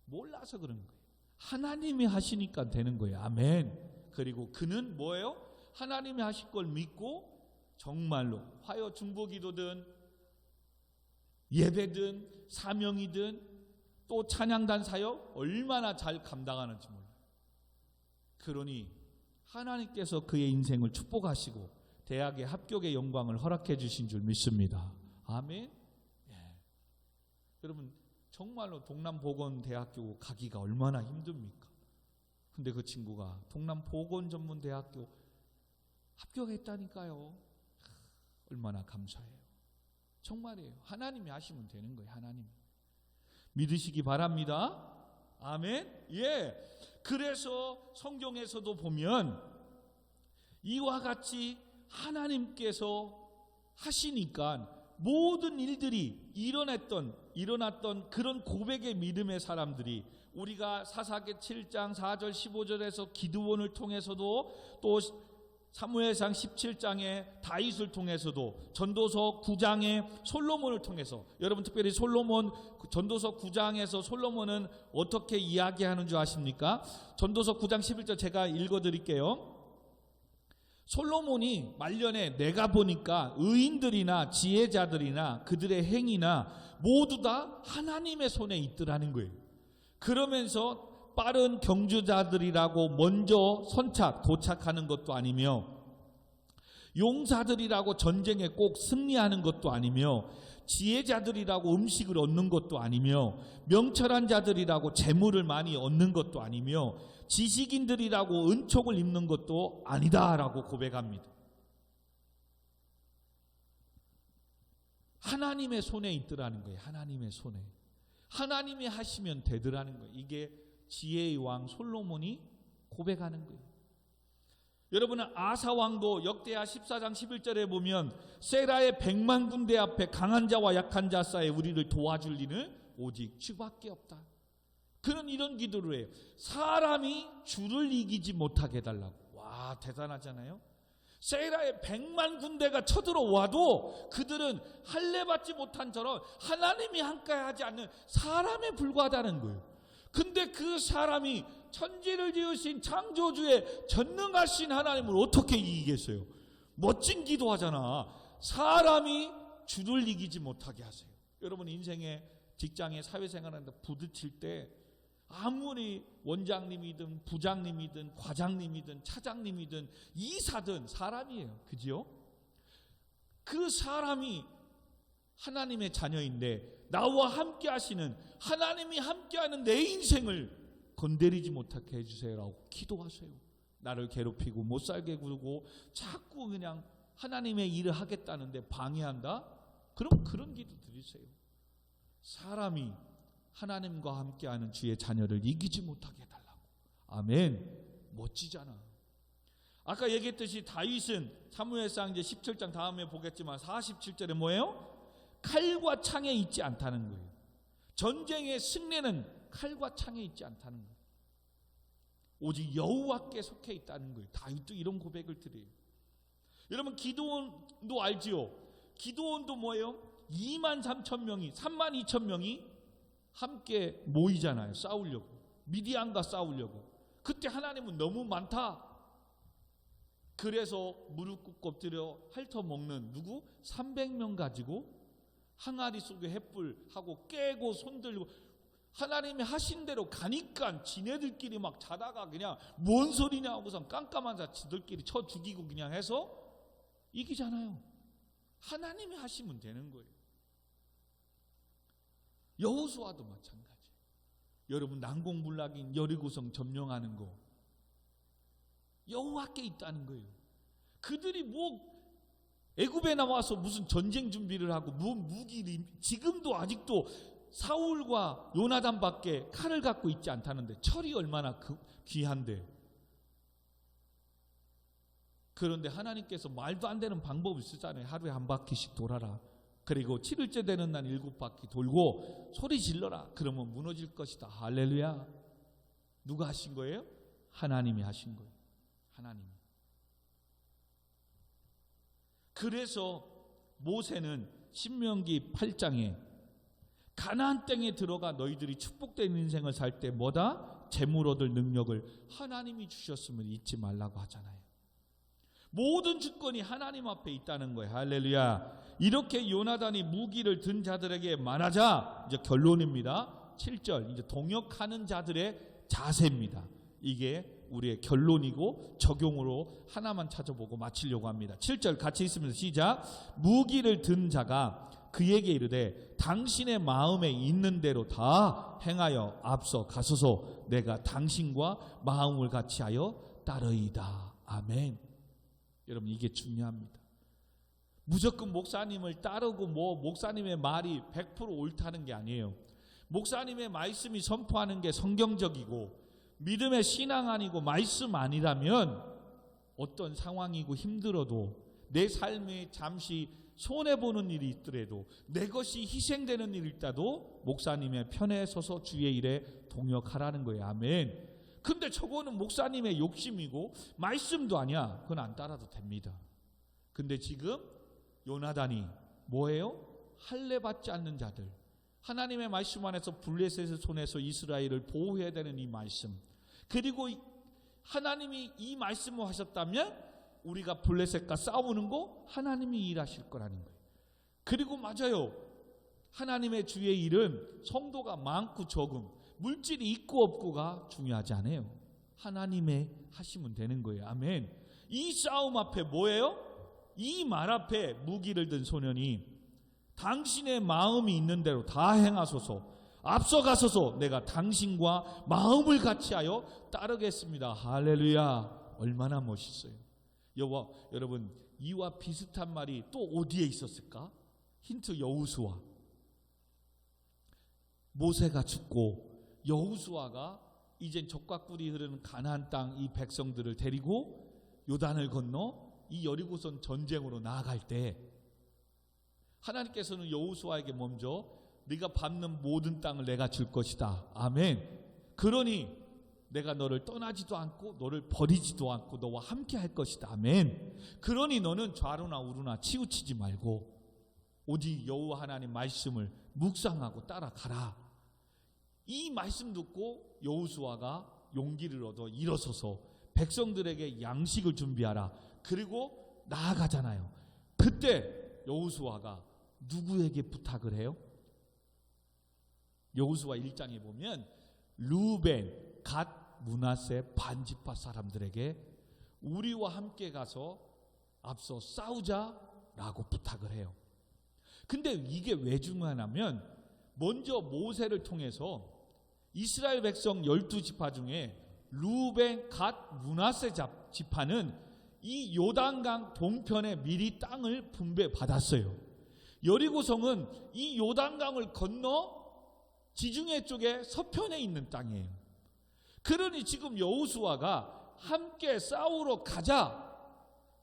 몰라서 그런 거예요. 하나님이 하시니까 되는 거예요. 아멘. 그리고 그는 뭐예요? 하나님이 하실 걸 믿고 정말로 화요 중보기도든 예배든 사명이든 또 찬양단 사역 얼마나 잘 감당하는지 몰라요. 그러니 하나님께서 그의 인생을 축복하시고 대학의 합격의 영광을 허락해 주신 줄 믿습니다. 아멘. 여러분 정말로 동남보건대학교 가기가 얼마나 힘듭니까? 근데 그 친구가 동남보건전문대학교 합격했다니까요. 얼마나 감사해요. 정말이에요. 하나님이 하시면 되는 거예요. 하나님 믿으시기 바랍니다. 아멘. 그래서 성경에서도 보면 이와 같이 하나님께서 하시니까 모든 일들이 일어났던 그런 고백의 믿음의 사람들이 우리가 사사기 7장 4절 15절에서 기드온을 통해서도 또 사무엘상 17장의 다윗을 통해서도 전도서 9장의 솔로몬을 통해서 여러분 특별히 솔로몬 전도서 9장에서 솔로몬은 어떻게 이야기하는 줄 아십니까? 전도서 9장 11절 제가 읽어드릴게요. 솔로몬이 말년에 내가 보니까 의인들이나 지혜자들이나 그들의 행위나 모두 다 하나님의 손에 있더라는 거예요. 그러면서 빠른 경주자들이라고 먼저 도착하는 것도 아니며 용사들이라고 전쟁에 꼭 승리하는 것도 아니며 지혜자들이라고 음식을 얻는 것도 아니며 명철한 자들이라고 재물을 많이 얻는 것도 아니며 지식인들이라고 은총을 입는 것도 아니다라고 고백합니다. 하나님의 손에 있더라는 거예요. 하나님의 손에. 하나님이 하시면 되더라는 거예요. 이게 지혜의 왕 솔로몬이 고백하는 거예요. 여러분은 아사 왕도 역대하 14장 11절에 보면 세라의 100만 군대 앞에 강한 자와 약한 자 사이에 우리를 도와줄 이는 오직 주밖에 없다. 그는 이런 기도를 해요. 사람이 주를 이기지 못하게 해달라고. 와, 대단하잖아요. 세라의 100만 군대가 쳐들어와도 그들은 할례받지 못한 저런 하나님이 함께하지 않는 사람에 불과하다는 거예요. 근데 그 사람이 천지를 지으신 창조주의 전능하신 하나님을 어떻게 이기겠어요? 멋진 기도하잖아. 사람이 주를 이기지 못하게 하세요. 여러분 인생에 직장에 사회생활하는데 부딪힐 때 아무리 원장님이든 부장님이든 과장님이든 차장님이든 이사든 사람이에요. 그죠? 그 사람이 하나님의 자녀인데 나와 함께 하시는 하나님이 함께하는 내 인생을 건드리지 못하게 해주세요라고 기도하세요. 나를 괴롭히고 못살게 굴고 자꾸 그냥 하나님의 일을 하겠다는데 방해한다? 그럼 그런 기도 드리세요. 사람이 하나님과 함께하는 주의 자녀를 이기지 못하게 해달라고. 아멘. 멋지잖아. 아까 얘기했듯이 다윗은 사무엘상 이제 17장 다음에 보겠지만 47절에 뭐예요? 칼과 창에 있지 않다는 거예요. 전쟁의 승리는 칼과 창에 있지 않다는 거예요. 오직 여호와께 속해 있다는 거예요. 다윗도 이런 고백을 드려요. 여러분 기드온도 알지요? 기드온도 뭐예요? 23,000명이 32,000명이 함께 모이잖아요. 싸우려고. 미디안과 싸우려고. 그때 하나님은 너무 많다. 그래서 무릎 꿇고 엎드려 핥아먹는 누구? 300명 가지고 항아리 속에 횃불하고 깨고 손들고 하나님이 하신 대로 가니까 지네들끼리 막 자다가 그냥 뭔 소리냐 하고서 깜깜한 자 지들끼리 쳐 죽이고 그냥 해서 이기잖아요. 하나님이 하시면 되는 거예요. 여호수아도 마찬가지. 여러분 난공불락인 여리고성 점령하는 거 여호와께 있다는 거예요. 그들이 뭐 애굽에 나와서 무슨 전쟁 준비를 하고 무기를 지금도 아직도 사울과 요나단밖에 칼을 갖고 있지 않다는데 철이 얼마나 귀한데. 그런데 하나님께서 말도 안 되는 방법을 쓰잖아요. 하루에 한 바퀴씩 돌아라. 그리고 7일째 되는 날 7바퀴 돌고 소리 질러라. 그러면 무너질 것이다. 할렐루야. 누가 하신 거예요? 하나님이 하신 거예요. 하나님이. 그래서 모세는 신명기 8장에 가나안 땅에 들어가 너희들이 축복된 인생을 살 때 뭐다? 재물 얻을 능력을 하나님이 주셨음을 잊지 말라고 하잖아요. 모든 주권이 하나님 앞에 있다는 거예요. 할렐루야. 이렇게 요나단이 무기를 든 자들에게 말하자 이제 결론입니다. 7절 이제 동역하는 자들의 자세입니다. 이게 우리의 결론이고 적용으로 하나만 찾아보고 마치려고 합니다. 7절 같이 있으면서 시작. 무기를 든 자가 그에게 이르되 당신의 마음에 있는 대로 다 행하여 앞서 가소서. 내가 당신과 마음을 같이 하여 따르이다. 아멘. 여러분 이게 중요합니다. 무조건 목사님을 따르고 목사님의 말이 100% 옳다는 게 아니에요. 목사님의 말씀이 선포하는 게 성경적이고 믿음의 신앙 아니고 말씀 아니라면 어떤 상황이고 힘들어도 내 삶에 잠시 손해보는 일이 있더라도 내 것이 희생되는 일이 있다도 목사님의 편에 서서 주의 일에 동역하라는 거예요. 아멘. 근데 저거는 목사님의 욕심이고 말씀도 아니야. 그건 안 따라도 됩니다. 근데 지금 요나단이 뭐예요? 할례 받지 않는 자들, 하나님의 말씀 안에서 블레셋의 손에서 이스라엘을 보호해야 되는 이 말씀, 그리고 하나님이 이 말씀을 하셨다면 우리가 블레셋과 싸우는 거 하나님이 일하실 거라는 거예요. 그리고 맞아요. 하나님의 주의 일은 성도가 많고 적음, 물질이 있고 없고가 중요하지 않아요. 하나님의 하시면 되는 거예요. 아멘. 이 싸움 앞에 뭐예요? 이 말 앞에 무기를 든 소년이 당신의 마음이 있는 대로 다 행하소서, 앞서가소서. 내가 당신과 마음을 같이 하여 따르겠습니다. 할렐루야. 얼마나 멋있어요. 여러분 이와 비슷한 말이 또 어디에 있었을까? 힌트. 여호수아. 모세가 죽고 여호수아가 이젠 젖과 꿀이 흐르는 가나안 땅 이 백성들을 데리고 요단을 건너 이 여리고성 전쟁으로 나아갈 때 하나님께서는 여호수아에게 먼저 네가 밟는 모든 땅을 내가 줄 것이다. 아멘. 그러니 내가 너를 떠나지도 않고 너를 버리지도 않고 너와 함께 할 것이다. 아멘. 그러니 너는 좌로나 우로나 치우치지 말고 오직 여호와 하나님 말씀을 묵상하고 따라가라. 이 말씀 듣고 여호수아가 용기를 얻어 일어서서 백성들에게 양식을 준비하라. 그리고 나아가잖아요. 그때 여호수아가 누구에게 부탁을 해요? 여호수아 1장에 보면 루벤, 갓, 므낫세 반지파 사람들에게 우리와 함께 가서 앞서 싸우자라고 부탁을 해요. 근데 이게 왜 중요하냐면 먼저 모세를 통해서 이스라엘 백성 12지파 중에 루벤, 갓, 므낫세 지파는 이 요단강 동편에 미리 땅을 분배받았어요. 여리고성은 이 요단강을 건너 지중해 쪽에 서편에 있는 땅이에요. 그러니 지금 여호수아가 함께 싸우러 가자.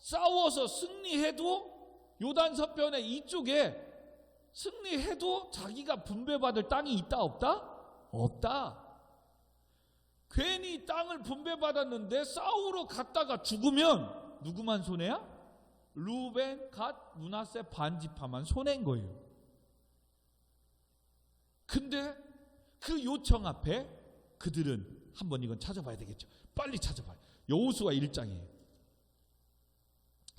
싸워서 승리해도 요단 서편에 이쪽에 승리해도 자기가 분배받을 땅이 있다 없다? 없다. 괜히 땅을 분배받았는데 싸우러 갔다가 죽으면 누구만 손해야? 루벤, 갓, 므낫세 반지파만 손해인 거예요. 근데 그 요청 앞에 그들은 한번 이건 찾아봐야 되겠죠. 빨리 찾아봐요. 여호수아 1장이에요.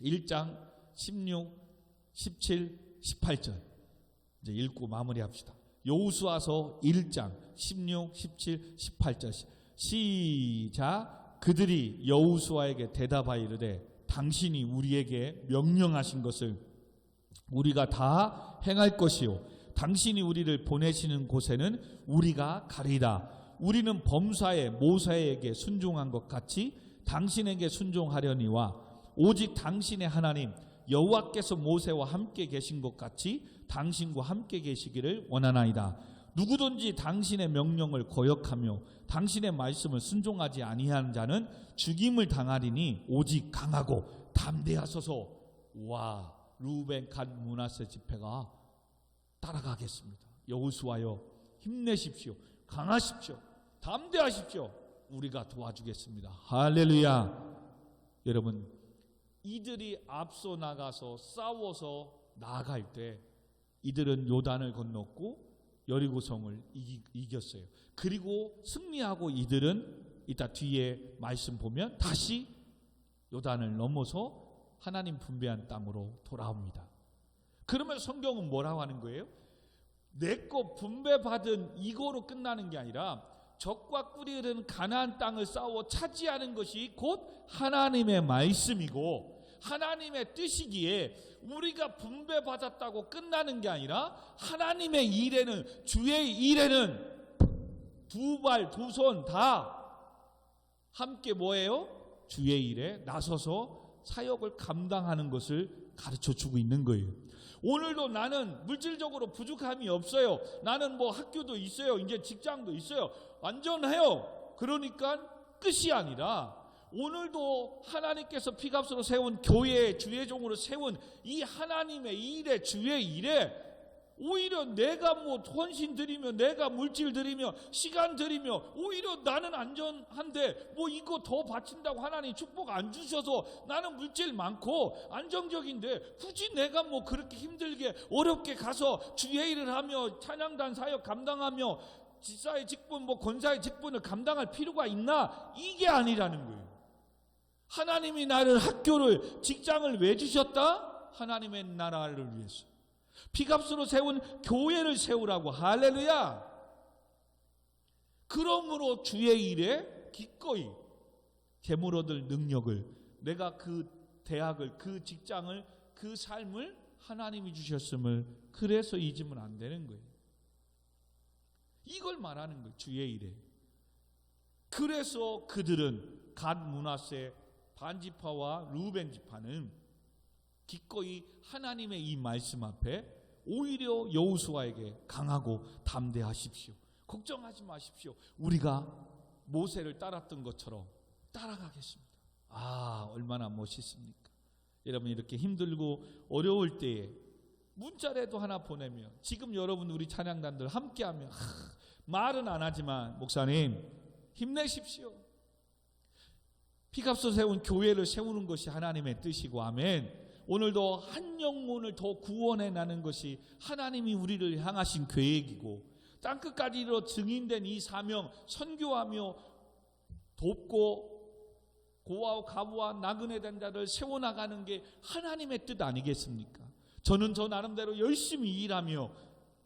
1장 16, 17, 18절 이제 읽고 마무리합시다. 여호수아서 1장 16, 17, 18절 시작. 그들이 여호수아에게 대답하여 이르되 당신이 우리에게 명령하신 것을 우리가 다 행할 것이요 당신이 우리를 보내시는 곳에는 우리가 가리이다. 우리는 범사에 모세에게 순종한 것 같이 당신에게 순종하려니와 오직 당신의 하나님 여호와께서 모세와 함께 계신 것 같이 당신과 함께 계시기를 원하나이다. 누구든지 당신의 명령을 거역하며 당신의 말씀을 순종하지 아니하는 자는 죽임을 당하리니 오직 강하고 담대하소서. 와, 루벤, 갓, 므낫세 지파가 따라가겠습니다. 여호수아여 힘내십시오. 강하십시오. 담대하십시오. 우리가 도와주겠습니다. 할렐루야. 여러분, 이들이 앞서 나가서 싸워서 나아갈 때 이들은 요단을 건넜고 여리고성을 이겼어요. 그리고 승리하고 이들은 이따 뒤에 말씀 보면 다시 요단을 넘어서 하나님 분배한 땅으로 돌아옵니다. 그러면 성경은 뭐라고 하는 거예요? 내 거 분배받은 이거로 끝나는 게 아니라 적과 꿀이 흐르는 가나안 땅을 싸워 차지하는 것이 곧 하나님의 말씀이고 하나님의 뜻이기에 우리가 분배받았다고 끝나는 게 아니라 하나님의 일에는, 주의 일에는 두 발 두 손 다 함께 뭐예요? 주의 일에 나서서 사역을 감당하는 것을 가르쳐주고 있는 거예요. 오늘도 나는 물질적으로 부족함이 없어요. 나는 뭐 학교도 있어요. 이제 직장도 있어요. 완전해요. 그러니까 끝이 아니라 오늘도 하나님께서 피값으로 세운 교회의 주의 종으로 세운 이 하나님의 일에, 주의 일에 오히려 내가 뭐 헌신 드리며 내가 물질 드리며 시간 드리며 오히려 나는 안전한데 뭐 이거 더 바친다고 하나님 축복 안 주셔서 나는 물질 많고 안정적인데 굳이 내가 뭐 그렇게 힘들게 어렵게 가서 주의 일을 하며 찬양단 사역 감당하며 지사의 직분 뭐 권사의 직분을 감당할 필요가 있나? 이게 아니라는 거예요. 하나님이 나를 학교를 직장을 왜 주셨다? 하나님의 나라를 위해서 피값으로 세운 교회를 세우라고. 할렐루야. 그러므로 주의 일에 기꺼이 재물 얻을 능력을 내가 그 대학을 그 직장을 그 삶을 하나님이 주셨음을 그래서 잊으면 안 되는 거예요. 이걸 말하는 거예요. 주의 일에. 그래서 그들은 갓 므낫세 반지파와 루벤 지파는 기꺼이 하나님의 이 말씀 앞에 오히려 여호수아에게 강하고 담대하십시오. 걱정하지 마십시오. 우리가 모세를 따랐던 것처럼 따라가겠습니다. 아, 얼마나 멋있습니까? 여러분, 이렇게 힘들고 어려울 때에 문자라도 하나 보내면 지금 여러분 우리 찬양단들 함께하면 말은 안 하지만 목사님 힘내십시오. 피값으로 세운 교회를 세우는 것이 하나님의 뜻이고 아멘. 오늘도 한 영혼을 더 구원해 나는 것이 하나님이 우리를 향하신 계획이고 땅끝까지 이르러 증인된 이 사명 선교하며 돕고 고아와 가부와 나그네 된 자를 세워나가는 게 하나님의 뜻 아니겠습니까? 저는 저 나름대로 열심히 일하며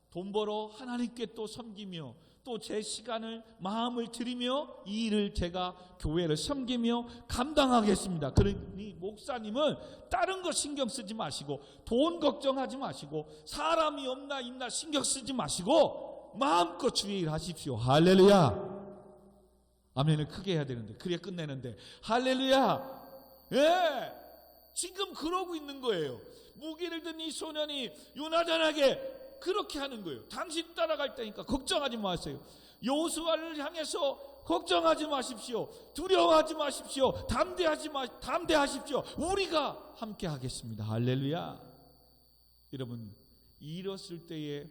돈 벌어 하나님께 또 섬기며 또 제 시간을 마음을 들이며 이 일을 제가 교회를 섬기며 감당하겠습니다. 그러니 목사님은 다른 거 신경 쓰지 마시고 돈 걱정하지 마시고 사람이 없나 있나 신경 쓰지 마시고 마음껏 주의 일 하십시오. 할렐루야. 아멘을 크게 해야 되는데 그래 끝내는데 할렐루야. 예, 지금 그러고 있는 거예요. 무기를 든 이 소년이 요나단에게 그렇게 하는 거예요. 당신 따라갈 때니까 걱정하지 마세요. 여호수아를 향해서 걱정하지 마십시오. 두려워하지 마십시오. 담대하십시오. 우리가 함께 하겠습니다. 할렐루야. 여러분, 이랬을 때에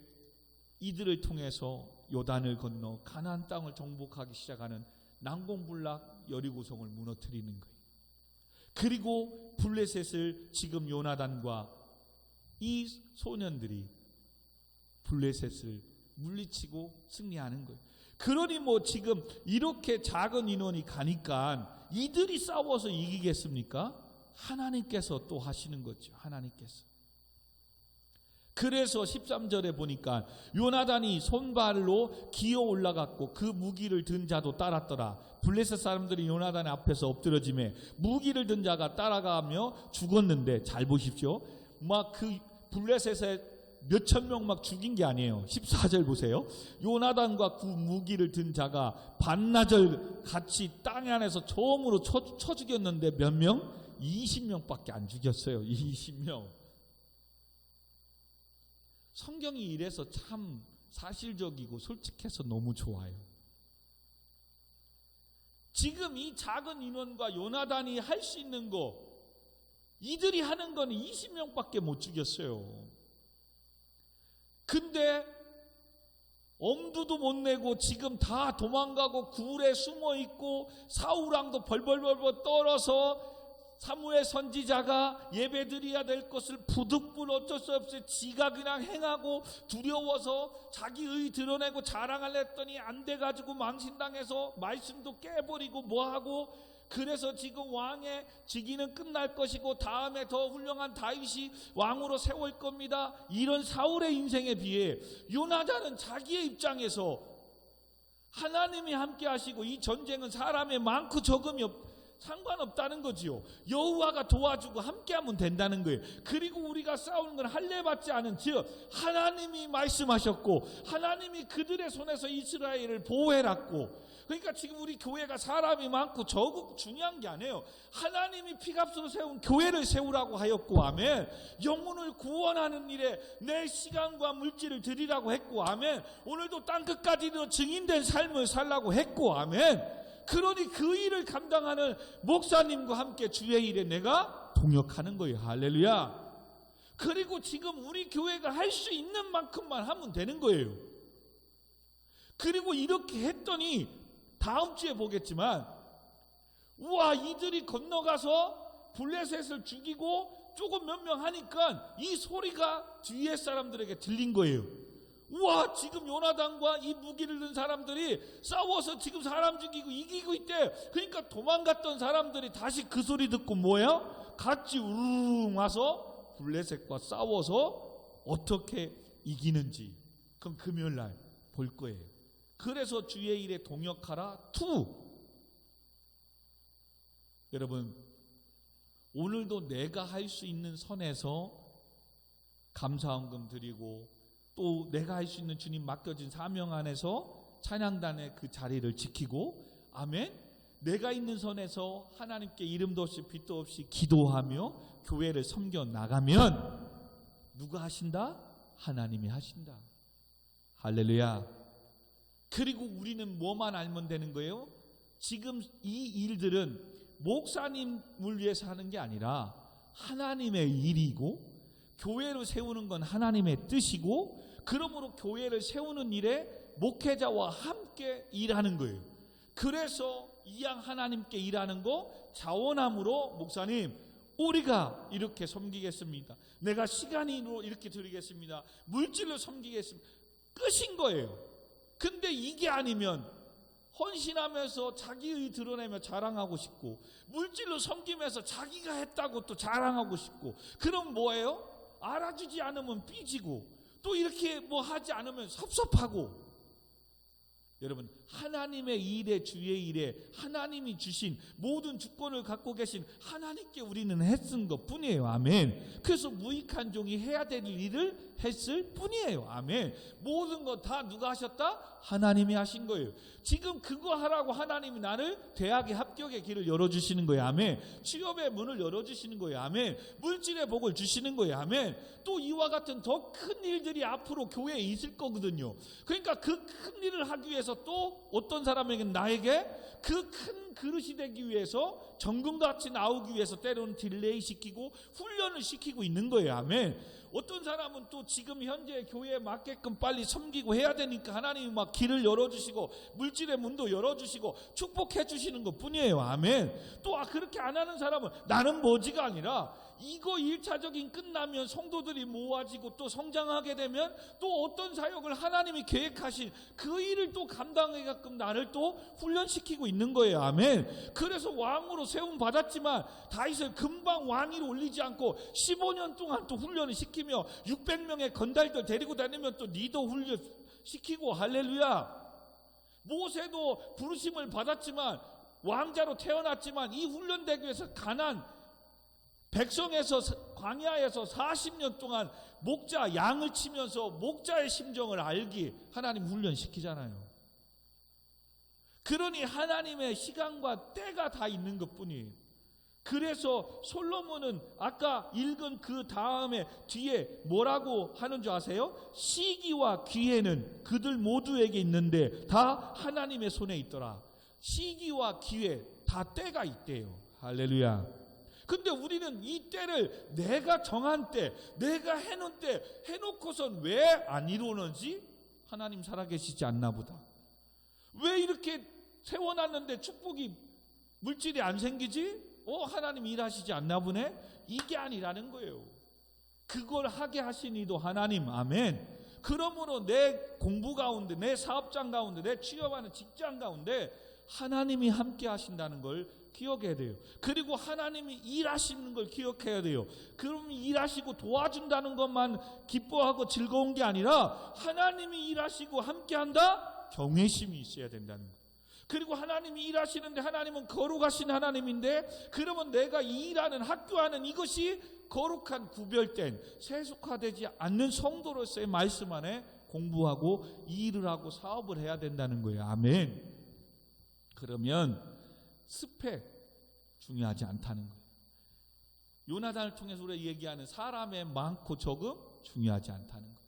이들을 통해서 요단을 건너 가나안 땅을 정복하기 시작하는 난공불락 여리고성을 무너뜨리는 거예요. 그리고 블레셋을 지금 요나단과 이 소년들이 블레셋을 물리치고 승리하는 거예요. 그러니 뭐 지금 이렇게 작은 인원이 가니까 이들이 싸워서 이기겠습니까? 하나님께서 또 하시는 거죠. 하나님께서. 그래서 13절에 보니까 요나단이 손발로 기어 올라갔고 그 무기를 든 자도 따랐더라. 블레셋 사람들이 요나단 앞에서 엎드러짐에 무기를 든 자가 따라가며 죽었는데, 잘 보십시오. 막 그 블레셋에 몇천 명 막 죽인 게 아니에요. 14절 보세요. 요나단과 그 무기를 든 자가 반나절 같이 땅 안에서 처음으로 쳐 죽였는데 몇 명? 20명밖에 안 죽였어요. 20명. 성경이 이래서 참 사실적이고 솔직해서 너무 좋아요. 지금 이 작은 인원과 요나단이 할 수 있는 거, 이들이 하는 건 20명밖에 못 죽였어요. 근데 엄두도 못 내고 지금 다 도망가고 굴에 숨어 있고 사울왕도 벌벌벌벌 떨어서 사무엘 선지자가 예배드려야 될 것을 부득불 어쩔 수 없이 지가 그냥 행하고 두려워서 자기 의 드러내고 자랑하려 했더니 안 돼가지고 망신당해서 말씀도 깨버리고 뭐하고, 그래서 지금 왕의 즉위는 끝날 것이고 다음에 더 훌륭한 다윗이 왕으로 세울 겁니다. 이런 사울의 인생에 비해 요나단은 자기의 입장에서 하나님이 함께 하시고 이 전쟁은 사람의 많고 적음이 상관없다는 거지요. 여호와가 도와주고 함께하면 된다는 거예요. 그리고 우리가 싸우는 건 할례 받지 않은, 즉 하나님이 말씀하셨고 하나님이 그들의 손에서 이스라엘을 보호해놨고, 그러니까 지금 우리 교회가 사람이 많고 적고 중요한 게 아니에요. 하나님이 피값으로 세운 교회를 세우라고 하였고, 아멘. 영혼을 구원하는 일에 내 시간과 물질을 드리라고 했고, 아멘. 오늘도 땅끝까지도 증인된 삶을 살라고 했고, 아멘. 그러니 그 일을 감당하는 목사님과 함께 주의 일에 내가 동역하는 거예요. 할렐루야. 그리고 지금 우리 교회가 할 수 있는 만큼만 하면 되는 거예요. 그리고 이렇게 했더니 다음 주에 보겠지만, 우와, 이들이 건너가서 블레셋을 죽이고 조금 몇 명 하니까 이 소리가 뒤에 사람들에게 들린 거예요. 우와, 지금 요나단과 이 무기를 든 사람들이 싸워서 지금 사람 죽이고 이기고 있대. 그러니까 도망갔던 사람들이 다시 그 소리 듣고 뭐야? 같이 우르르 와서 블레셋과 싸워서 어떻게 이기는지, 그럼 금요일날 볼 거예요. 그래서 주의 일에 동역하라 2. 여러분, 오늘도 내가 할 수 있는 선에서 감사헌금 드리고 또 내가 할 수 있는 주님 맡겨진 사명 안에서 찬양단의 그 자리를 지키고, 아멘, 내가 있는 선에서 하나님께 이름도 없이 빛도 없이 기도하며 교회를 섬겨 나가면 누가 하신다? 하나님이 하신다. 할렐루야. 그리고 우리는 뭐만 알면 되는 거예요? 지금 이 일들은 목사님을 위해서 하는 게 아니라 하나님의 일이고, 교회를 세우는 건 하나님의 뜻이고, 그러므로 교회를 세우는 일에 목회자와 함께 일하는 거예요. 그래서 이양 하나님께 일하는 거 자원함으로, 목사님 우리가 이렇게 섬기겠습니다, 내가 시간으로 이렇게 드리겠습니다, 물질로 섬기겠습니다, 끝인 거예요. 근데 이게 아니면 헌신하면서 자기의 드러내며 자랑하고 싶고, 물질로 섬기면서 자기가 했다고 또 자랑하고 싶고, 그럼 뭐예요? 알아주지 않으면 삐지고, 또 이렇게 뭐 하지 않으면 섭섭하고. 여러분, 하나님의 일에, 주의 일에 하나님이 주신 모든 주권을 갖고 계신 하나님께 우리는 했은 것 뿐이에요. 아멘. 그래서 무익한 종이 해야 될 일을 했을 뿐이에요. 아멘. 모든 것 다 누가 하셨다? 하나님이 하신 거예요. 지금 그거 하라고 하나님이 나를 대학의 합격의 길을 열어주시는 거예요. 아멘. 취업의 문을 열어주시는 거예요. 아멘. 물질의 복을 주시는 거예요. 아멘. 또 이와 같은 더 큰 일들이 앞으로 교회에 있을 거거든요. 그러니까 그 큰 일을 하기 위해서 또 어떤 사람에게 나에게 그 큰 그릇이 되기 위해서 정금같이 나오기 위해서 때로는 딜레이 시키고 훈련을 시키고 있는 거예요. 아멘. 어떤 사람은 또 지금 현재 교회에 맞게끔 빨리 섬기고 해야 되니까 하나님이 막 길을 열어주시고 물질의 문도 열어주시고 축복해 주시는 것 뿐이에요. 아멘. 또 그렇게 안 하는 사람은 나는 뭐지가 아니라 이거 1차적인 끝나면 성도들이 모아지고 또 성장하게 되면 또 어떤 사역을 하나님이 계획하신 그 일을 또 감당하게끔 나를 또 훈련시키고 있는 거예요. 아멘. 그래서 왕으로 세움 받았지만 다윗을 금방 왕위로 올리지 않고 15년 동안 또 훈련을 시키며 600명의 건달들 데리고 다니면 또 리더 훈련 시키고 할렐루야. 모세도 부르심을 받았지만 왕자로 태어났지만 이 훈련되기 위해서 가난 백성에서 광야에서 40년 동안 목자 양을 치면서 목자의 심정을 알기 하나님 훈련시키잖아요. 그러니 하나님의 시간과 때가 다 있는 것뿐이에요. 그래서 솔로몬은 아까 읽은 그 다음에 뒤에 뭐라고 하는 줄 아세요? 시기와 기회는 그들 모두에게 있는데 다 하나님의 손에 있더라. 시기와 기회 다 때가 있대요. 할렐루야. 근데 우리는 이 때를 내가 정한 때, 내가 해놓은 때 해놓고선 왜 안 이루어지지? 하나님 살아계시지 않나 보다. 왜 이렇게 세워놨는데 축복이 물질이 안 생기지? 하나님 일하시지 않나 보네? 이게 아니라는 거예요. 그걸 하게 하신 이도 하나님. 아멘. 그러므로 내 공부 가운데, 내 사업장 가운데, 내 취업하는 직장 가운데 하나님이 함께 하신다는 걸 기억해야 돼요. 그리고 하나님이 일하시는 걸 기억해야 돼요. 그럼 일하시고 도와준다는 것만 기뻐하고 즐거운 게 아니라 하나님이 일하시고 함께한다? 경외심이 있어야 된다는 거예요. 그리고 하나님이 일하시는데 하나님은 거룩하신 하나님인데 그러면 내가 이 일하는 학교하는 이것이 거룩한 구별된 세속화되지 않는 성도로서의 말씀 안에 공부하고 일을 하고 사업을 해야 된다는 거예요. 아멘. 그러면 스펙 중요하지 않다는 거예요. 요나단을 통해서 우리가 얘기하는 사람의 많고 적음 중요하지 않다는 거예요.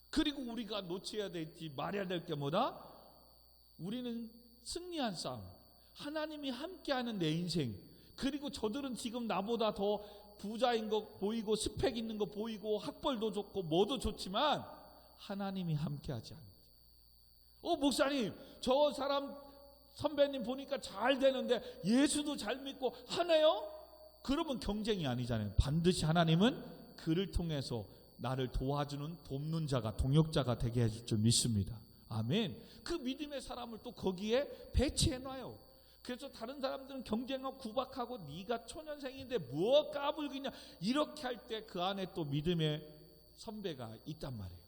그리고 우리가 놓쳐야 될지 말해야 될 게 뭐다? 우리는 승리한 싸움, 하나님이 함께하는 내 인생, 그리고 저들은 지금 나보다 더 부자인 거 보이고 스펙 있는 거 보이고 학벌도 좋고 뭐도 좋지만 하나님이 함께하지 않는. 목사님 저 사람 선배님 보니까 잘 되는데 예수도 잘 믿고 하네요? 그러면 경쟁이 아니잖아요. 반드시 하나님은 그를 통해서 나를 도와주는 돕는 자가 동역자가 되게 해줄 줄 믿습니다. 아멘. 그 믿음의 사람을 또 거기에 배치해놔요. 그래서 다른 사람들은 경쟁하고 구박하고 네가 초년생인데 뭐 까불기냐 이렇게 할 때 그 안에 또 믿음의 선배가 있단 말이에요.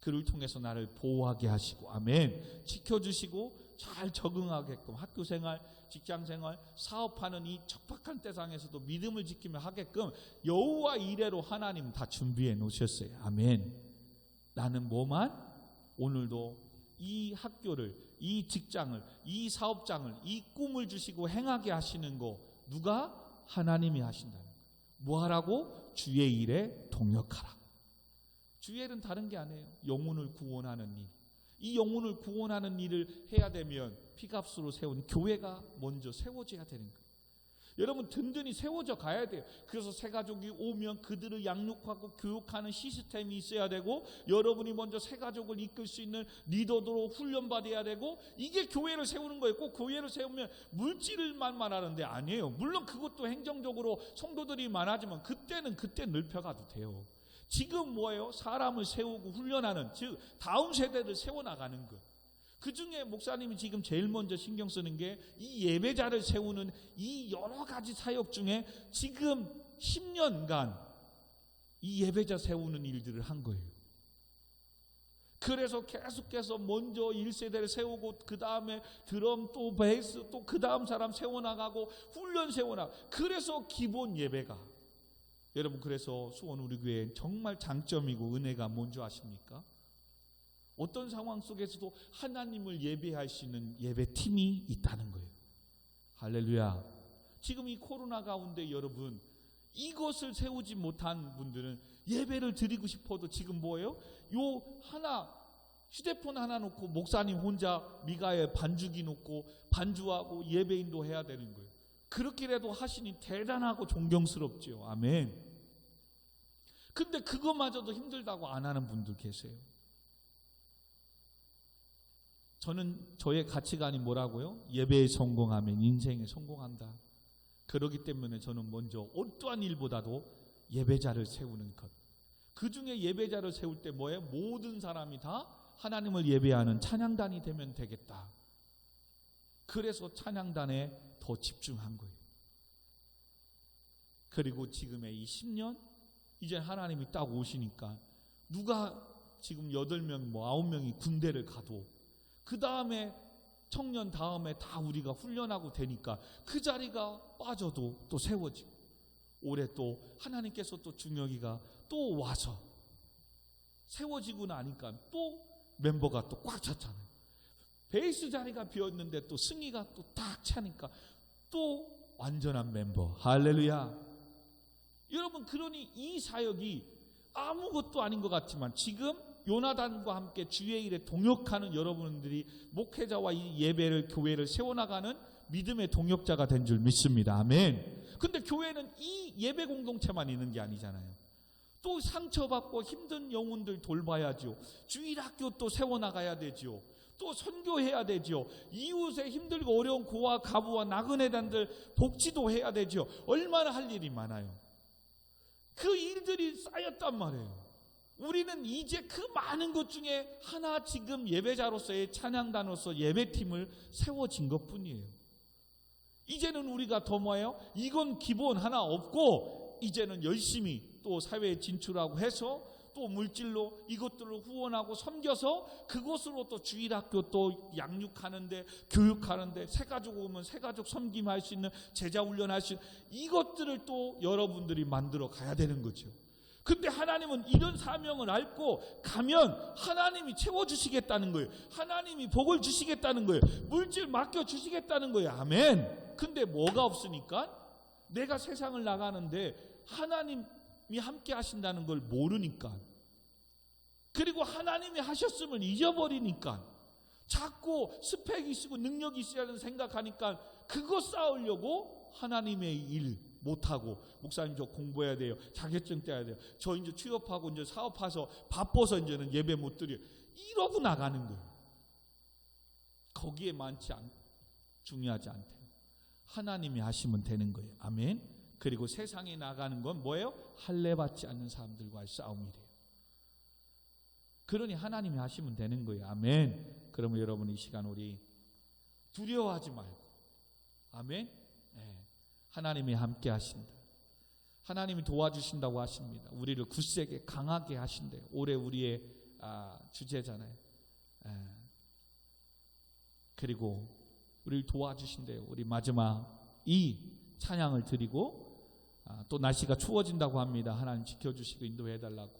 그를 통해서 나를 보호하게 하시고 아멘 지켜주시고 잘 적응하게끔 학교생활, 직장생활, 사업하는 이 척박한 세상에서도 믿음을 지키며 하게끔 여호와 이레로 하나님 다 준비해 놓으셨어요. 아멘. 나는 뭐만? 오늘도 이 학교를, 이 직장을, 이 사업장을, 이 꿈을 주시고 행하게 하시는 거 누가? 하나님이 하신다는 거예요. 뭐 하라고? 주의 일에 동역하라. 주의 일은 다른 게 아니에요. 영혼을 구원하는 일. 이 영혼을 구원하는 일을 해야 되면 피값으로 세운 교회가 먼저 세워져야 되는 거예요. 여러분 든든히 세워져 가야 돼요. 그래서 새 가족이 오면 그들을 양육하고 교육하는 시스템이 있어야 되고 여러분이 먼저 새 가족을 이끌 수 있는 리더로 훈련받아야 되고 이게 교회를 세우는 거예요. 꼭 교회를 세우면 물질만 말하는데 아니에요. 물론 그것도 행정적으로 성도들이 많아지면 그때는 그때 넓혀가도 돼요. 지금 뭐예요? 사람을 세우고 훈련하는 즉 다음 세대를 세워나가는 것. 그중에 목사님이 지금 제일 먼저 신경 쓰는 게 이 예배자를 세우는 이 여러 가지 사역 중에 지금 10년간 이 예배자 세우는 일들을 한 거예요. 그래서 계속해서 먼저 1세대를 세우고 그 다음에 드럼 또 베이스 또 그 다음 사람 세워나가고 훈련 세워나가고 그래서 기본 예배가 여러분 그래서 수원 우리 교회 정말 장점이고 은혜가 뭔지 아십니까? 어떤 상황 속에서도 하나님을 예배할 수 있는 예배팀이 있다는 거예요. 할렐루야. 지금 이 코로나 가운데 여러분 이것을 세우지 못한 분들은 예배를 드리고 싶어도 지금 뭐예요? 요 하나 휴대폰 하나 놓고 목사님 혼자 미가에 반주기 놓고 반주하고 예배인도 해야 되는 거예요. 그렇게라도 하시니 대단하고 존경스럽지요. 아멘. 근데 그것마저도 힘들다고 안 하는 분들 계세요. 저는 저의 가치관이 뭐라고요? 예배에 성공하면 인생에 성공한다. 그렇기 때문에 저는 먼저 어떠한 일보다도 예배자를 세우는 것. 그 중에 예배자를 세울 때 뭐예요? 모든 사람이 다 하나님을 예배하는 찬양단이 되면 되겠다. 그래서 찬양단에 더 집중한 거예요. 그리고 지금의 이 10년 이제 하나님이 딱 오시니까 누가 지금 8명 9명이 군대를 가도 그 다음에 청년 다음에 다 우리가 훈련하고 되니까 그 자리가 빠져도 또 세워지고 올해 또 하나님께서 또 중혁이가 또 와서 세워지고 나니까 또 멤버가 또 꽉 찼잖아요. 베이스 자리가 비었는데 또 승희가 또 딱 차니까 또 완전한 멤버. 할렐루야. 여러분 그러니 이 사역이 아무것도 아닌 것 같지만 지금 요나단과 함께 주의 일에 동역하는 여러분들이 목회자와 이 예배를 교회를 세워나가는 믿음의 동역자가 된 줄 믿습니다. 아멘. 근데 교회는 이 예배 공동체만 있는 게 아니잖아요. 또 상처받고 힘든 영혼들 돌봐야죠. 주일학교 또 세워나가야 되죠. 또 선교해야 되죠. 이웃의 힘들고 어려운 고아 가부와 나그네단들 복지도 해야 되죠. 얼마나 할 일이 많아요. 그 일들이 쌓였단 말이에요. 우리는 이제 그 많은 것 중에 하나 지금 예배자로서의 찬양단으로서 예배팀을 세워진 것뿐이에요. 이제는 우리가 더 뭐예요? 이건 기본 하나 없고 이제는 열심히 또 사회에 진출하고 해서 또 물질로 이것들을 후원하고 섬겨서 그곳으로 또 주일학교 또 양육하는데 교육하는데 새가족 오면 새가족 섬김할 수 있는 제자 훈련할 수 있는 이것들을 또 여러분들이 만들어 가야 되는 거죠. 근데 하나님은 이런 사명을 앓고 가면 하나님이 채워주시겠다는 거예요. 하나님이 복을 주시겠다는 거예요. 물질 맡겨주시겠다는 거예요. 아멘. 근데 뭐가 없으니까 내가 세상을 나가는데 하나님이 함께 하신다는 걸 모르니까 그리고 하나님이 하셨음을 잊어버리니까 자꾸 스펙이 있고 능력이 있어야 생각하니까 그거 쌓으려고 하나님의 일 못하고 목사님 저 공부해야 돼요. 자격증 따야 돼요. 저 이제 취업하고 이제 사업해서 바빠서 이제는 예배 못 드려요. 이러고 나가는 거예요. 거기에 중요하지 않대요. 하나님이 하시면 되는 거예요. 아멘. 그리고 세상에 나가는 건 뭐예요? 할례 받지 않는 사람들과의 싸움이래요. 그러니 하나님이 하시면 되는 거예요. 아멘. 그러면 여러분 이 시간 우리 두려워하지 말고 아멘. 네. 하나님이 함께 하신다. 하나님이 도와주신다고 하십니다. 우리를 굳세게 강하게 하신대요. 올해 우리의 주제잖아요. 그리고 우리를 도와주신대요. 우리 마지막 이 찬양을 드리고 또 날씨가 추워진다고 합니다. 하나님 지켜주시고 인도해달라고.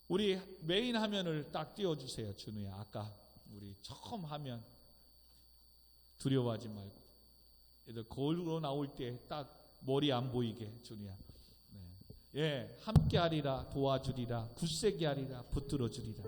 우리 메인 화면을 딱 띄워주세요. 준우야. 아까 우리 처음 하면 두려워하지 말고 얘들 거울로 나올 때 딱 머리 안 보이게 준우야. 네. 예, 함께 하리라 도와주리라 굳세게 하리라 붙들어 주리라.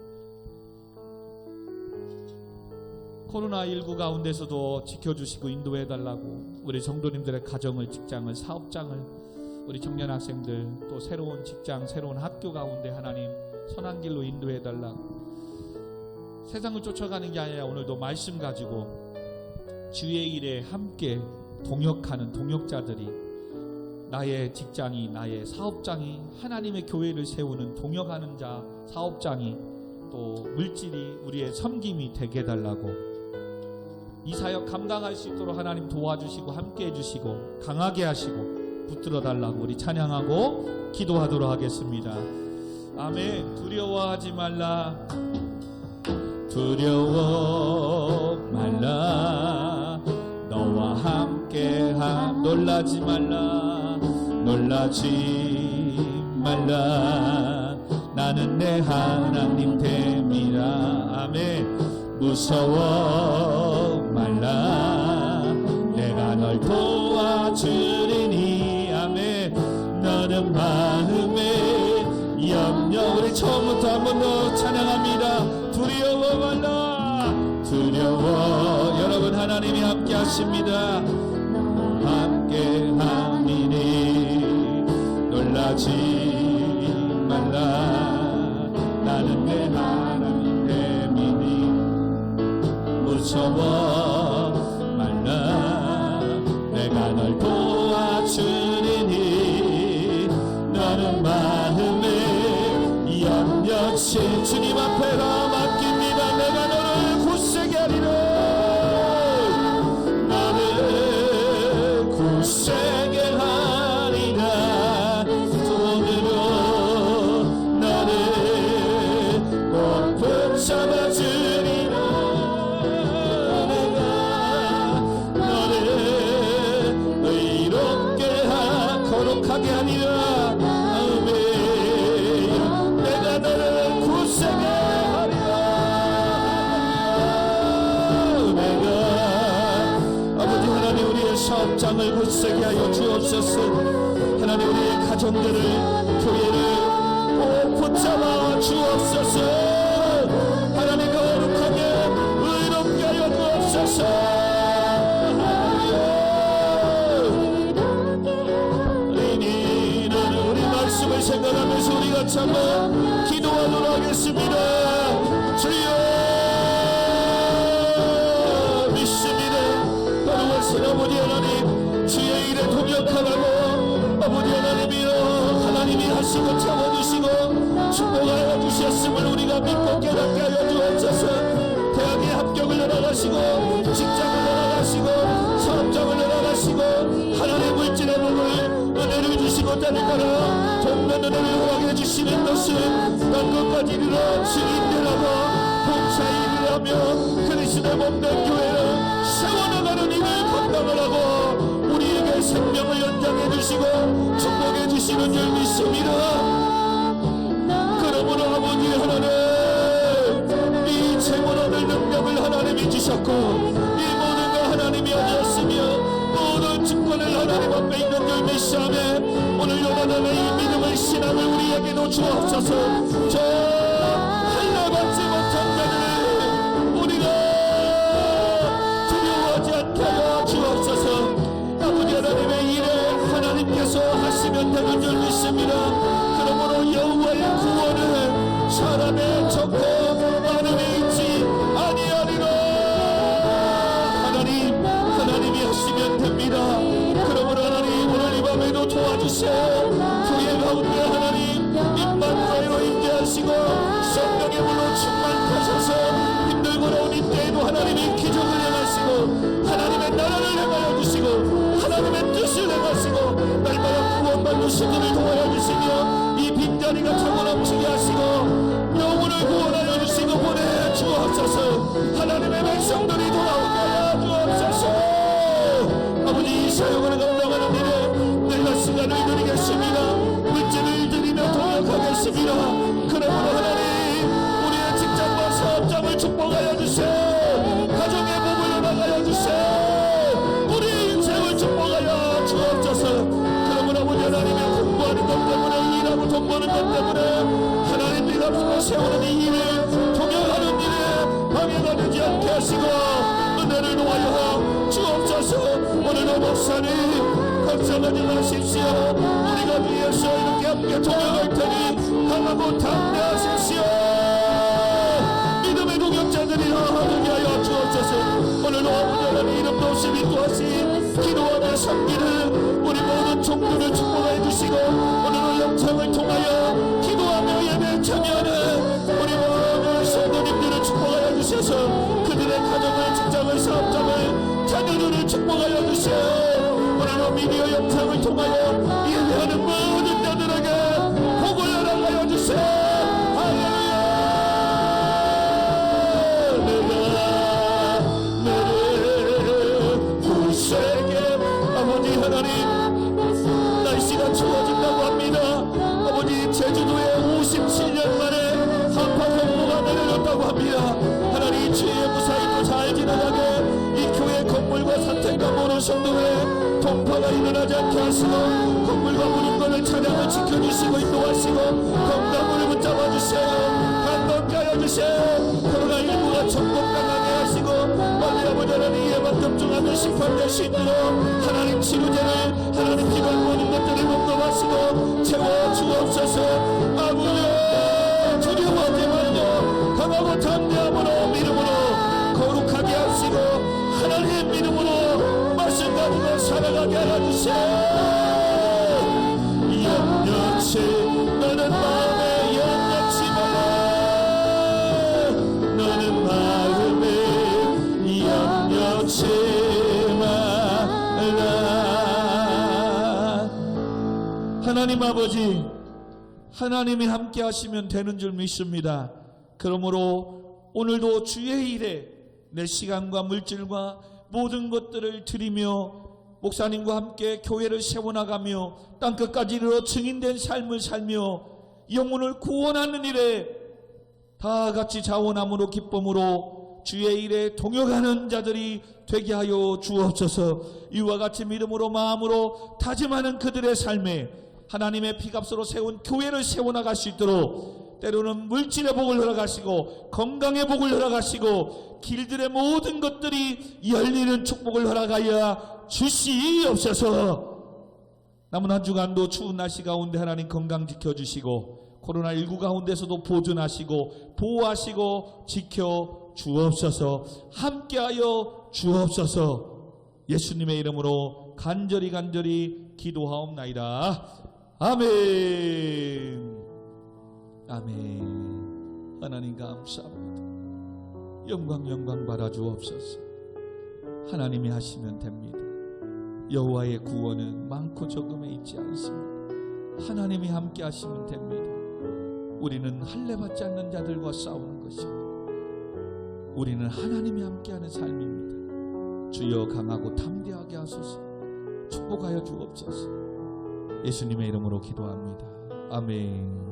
코로나19 가운데서도 지켜주시고 인도해달라고 우리 성도님들의 가정을 직장을 사업장을 우리 청년 학생들 또 새로운 직장 새로운 학교 가운데 하나님 선한 길로 인도해달라고. 세상을 쫓아가는 게 아니라 오늘도 말씀 가지고 주의 일에 함께 동역하는 동역자들이 나의 직장이 나의 사업장이 하나님의 교회를 세우는 동역하는 자 사업장이 또 물질이 우리의 섬김이 되게 해달라고. 이 사역 감당할 수 있도록 하나님 도와주시고 함께 해주시고 강하게 하시고 붙들어 달라고 우리 찬양하고 기도하도록 하겠습니다. 아멘. 두려워하지 말라. 두려워 말라. 너와 함께함. 놀라지 말라. 놀라지 말라. 나는 내 하나님 됨이라. 아멘. 무서워 말라. 내가 널 도와주리니. 아멘. 너는 마음에 염려. 우리 처음부터 한 번 더 찬양합니다. 두려워 말라. 두려워. 여러분 하나님이 함께 하십니다. 함께 함이니 놀라지 말라. 나는 내 하나님 됨이니 무서워 말라. 내가 널 도와주리니 너는 마음에 염려치 주님 앞에 다 맡깁니다. 내가 너를 굳세게 하리라. 너를 굳세게 하리라. 손으로 너를 꼭 붙잡아주리라. 내가 너를 의롭게 거룩하게 하리라. 사업장을 굳세게 하여 주옵소서. 하나님 우리의 가정들을 교회를 꼭 붙잡아 주옵소서. 하나님 거룩하게 의롭게 하여 주옵소서. 의인은 우리 말씀을 생각하면서 우리가 참아 기도하도록 하겠습니다. 주여 아버지 하나님 주의 일에 동역하라고 아버지 하나님이여 하나님이 하시고 참아주시고 축복하여 주셨음을 우리가 믿고 깨닫게 하여 주옵소서. 대학의 합격을 열어가시고 직장을 열어가시고 사업장을 열어가시고 하나님의 물질의 복을 은혜를 주시고 따를 따라 돕는 은혜를 허락해 주시는 것은 난 것까지 이르러 주인되라고 봉사의 일을 하며 그리스도의 몸된 교회를 세워나가는 힘을 감당을 하고 우리에게 생명을 연장해 주시고 축복해 주시는 줄 믿습니다. 그러므로 아버지 하나님 이 재물 얻을 능력을 하나님이 주셨고 이 모든 거 하나님이 하셨으며 모든 주권을 하나님 앞에 있는 줄 믿사오며 오늘 요나단의 이 믿음을 신앙을 우리에게도 주옵소서. 저 할례받지 못한 자들을 우리가 주옵소서. 아버지 하나님의 일에 하나님께서 하시면 되는 줄 믿습니다. 그러므로 여호와의 구원은 사람의 적고 마음에 있지 아니하리라. 하나님이 하시면 됩니다. 그러므로 하나님 오늘 이 밤에도 도와주세요. 교회 가운데 하나님 임만과로 임재하시고 성령의 불로 충만하셔서 힘들고 어려운 이때에도 하나님이 기적을 행하시고 하나님의 나라를 행하여 주시고 하나님의 뜻을 행하시고 날마다 구원받는 신들을 도와여 주시며 이 빈자리가 차고 넘치게 하시고 영혼을 구원하여 주시고 보내주옵소서. 하나님의 백성들이 돌아오게 하여 주옵소서. 아버지 이 사역을 감당하는 일에 내가 시간을 드리겠습니다. 물질을 드리며 동역하겠습니다. 그러므로 하나님 우리의 직장과 사업장을 축복하여 주세요. 가정의 복을 나가여 주세요. 우리 인생을 축복하여 주옵소서. 그러므로 아버지 하나님의 공부하는 것 때문에 일하고 돈 버는 것 때문에 하나님 네가 세우는 이 일을 동역하는 일에 방해가 되지 않게 하시고 은혜를 놓아여 주옵소서. 오늘도 목사님 걱정하지 마십시오. 우리가 위에서 이렇게 함께 동역할 테니 강하고 담대하십시오. 믿음의 동역자들이 하게 하여 주옵소서. 오늘도 아버지 하나님 이름도 없이 믿고하시 기도하며 섬기는 우리 모든 종들을 축복해 주시고 오늘도 영상을 통하여 기도하며 예배에 참여하는 우리 모든 성도님들을 축복하여 주셔서 그들의 가정을 직장을 사업장을 자녀들을 축복하여 주세요. 오늘도 미디어 영상을 통하여 예배하는 모든 자들에게 복을 허락하여 주세요. 할렐루야. 제주도에 57년 만에 한파경보가 내려졌다고 합니다. 하나님 주의 무사히도 잘 지나가게 이 교회 건물과 사택과 모든 성도에 동파가 일어나지 않게 하시고 건물과 물건을 차량을 지켜주시고 인도하시고 건강물을 붙잡아 주세요. 감동하여 주세요. 코로나19가 전국당하게 하시고 빨리 아버지 하나님 예방접종하는 심판될 수 있도록 하나님 치료제를 하나님 기도한 모든 것들을 공급하시고 채워주옵소서. 아버지 두려워하지 말고 강하고 담대함으로 믿음으로 거룩하게 하시고 하나님 믿음으로 말씀 가지고 살아가게 하여주세요. 염려치 너는 마음에 염려치 마라. 너는 마음에 염려치 마라. 하나님 아버지, 하나님이 함께 하시면 되는 줄 믿습니다. 그러므로 오늘도 주의 일에 내 시간과 물질과 모든 것들을 드리며 목사님과 함께 교회를 세워나가며 땅끝까지 이르러 증인된 삶을 살며 영혼을 구원하는 일에 다 같이 자원함으로 기쁨으로 주의 일에 동역하는 자들이 되게 하여 주옵소서. 이와 같이 믿음으로 마음으로 다짐하는 그들의 삶에 하나님의 피값으로 세운 교회를 세워나갈 수 있도록 때로는 물질의 복을 허락하시고 건강의 복을 허락하시고 길들의 모든 것들이 열리는 축복을 허락하여 주시옵소서. 남은 한 주간도 추운 날씨 가운데 하나님 건강 지켜주시고 코로나19 가운데서도 보존하시고 보호하시고 지켜주옵소서. 함께하여 주옵소서. 예수님의 이름으로 간절히 기도하옵나이다. 아멘. 아멘. 하나님 감사합니다. 영광 받아주옵소서. 하나님이 하시면 됩니다. 여호와의 구원은 많고 적음에 있지 않습니다. 하나님이 함께 하시면 됩니다. 우리는 할례받지 않는 자들과 싸우는 것입니다. 우리는 하나님이 함께하는 삶입니다. 주여 강하고 담대하게 하소서. 축복하여 주옵소서. 예수님의 이름으로 기도합니다. 아멘.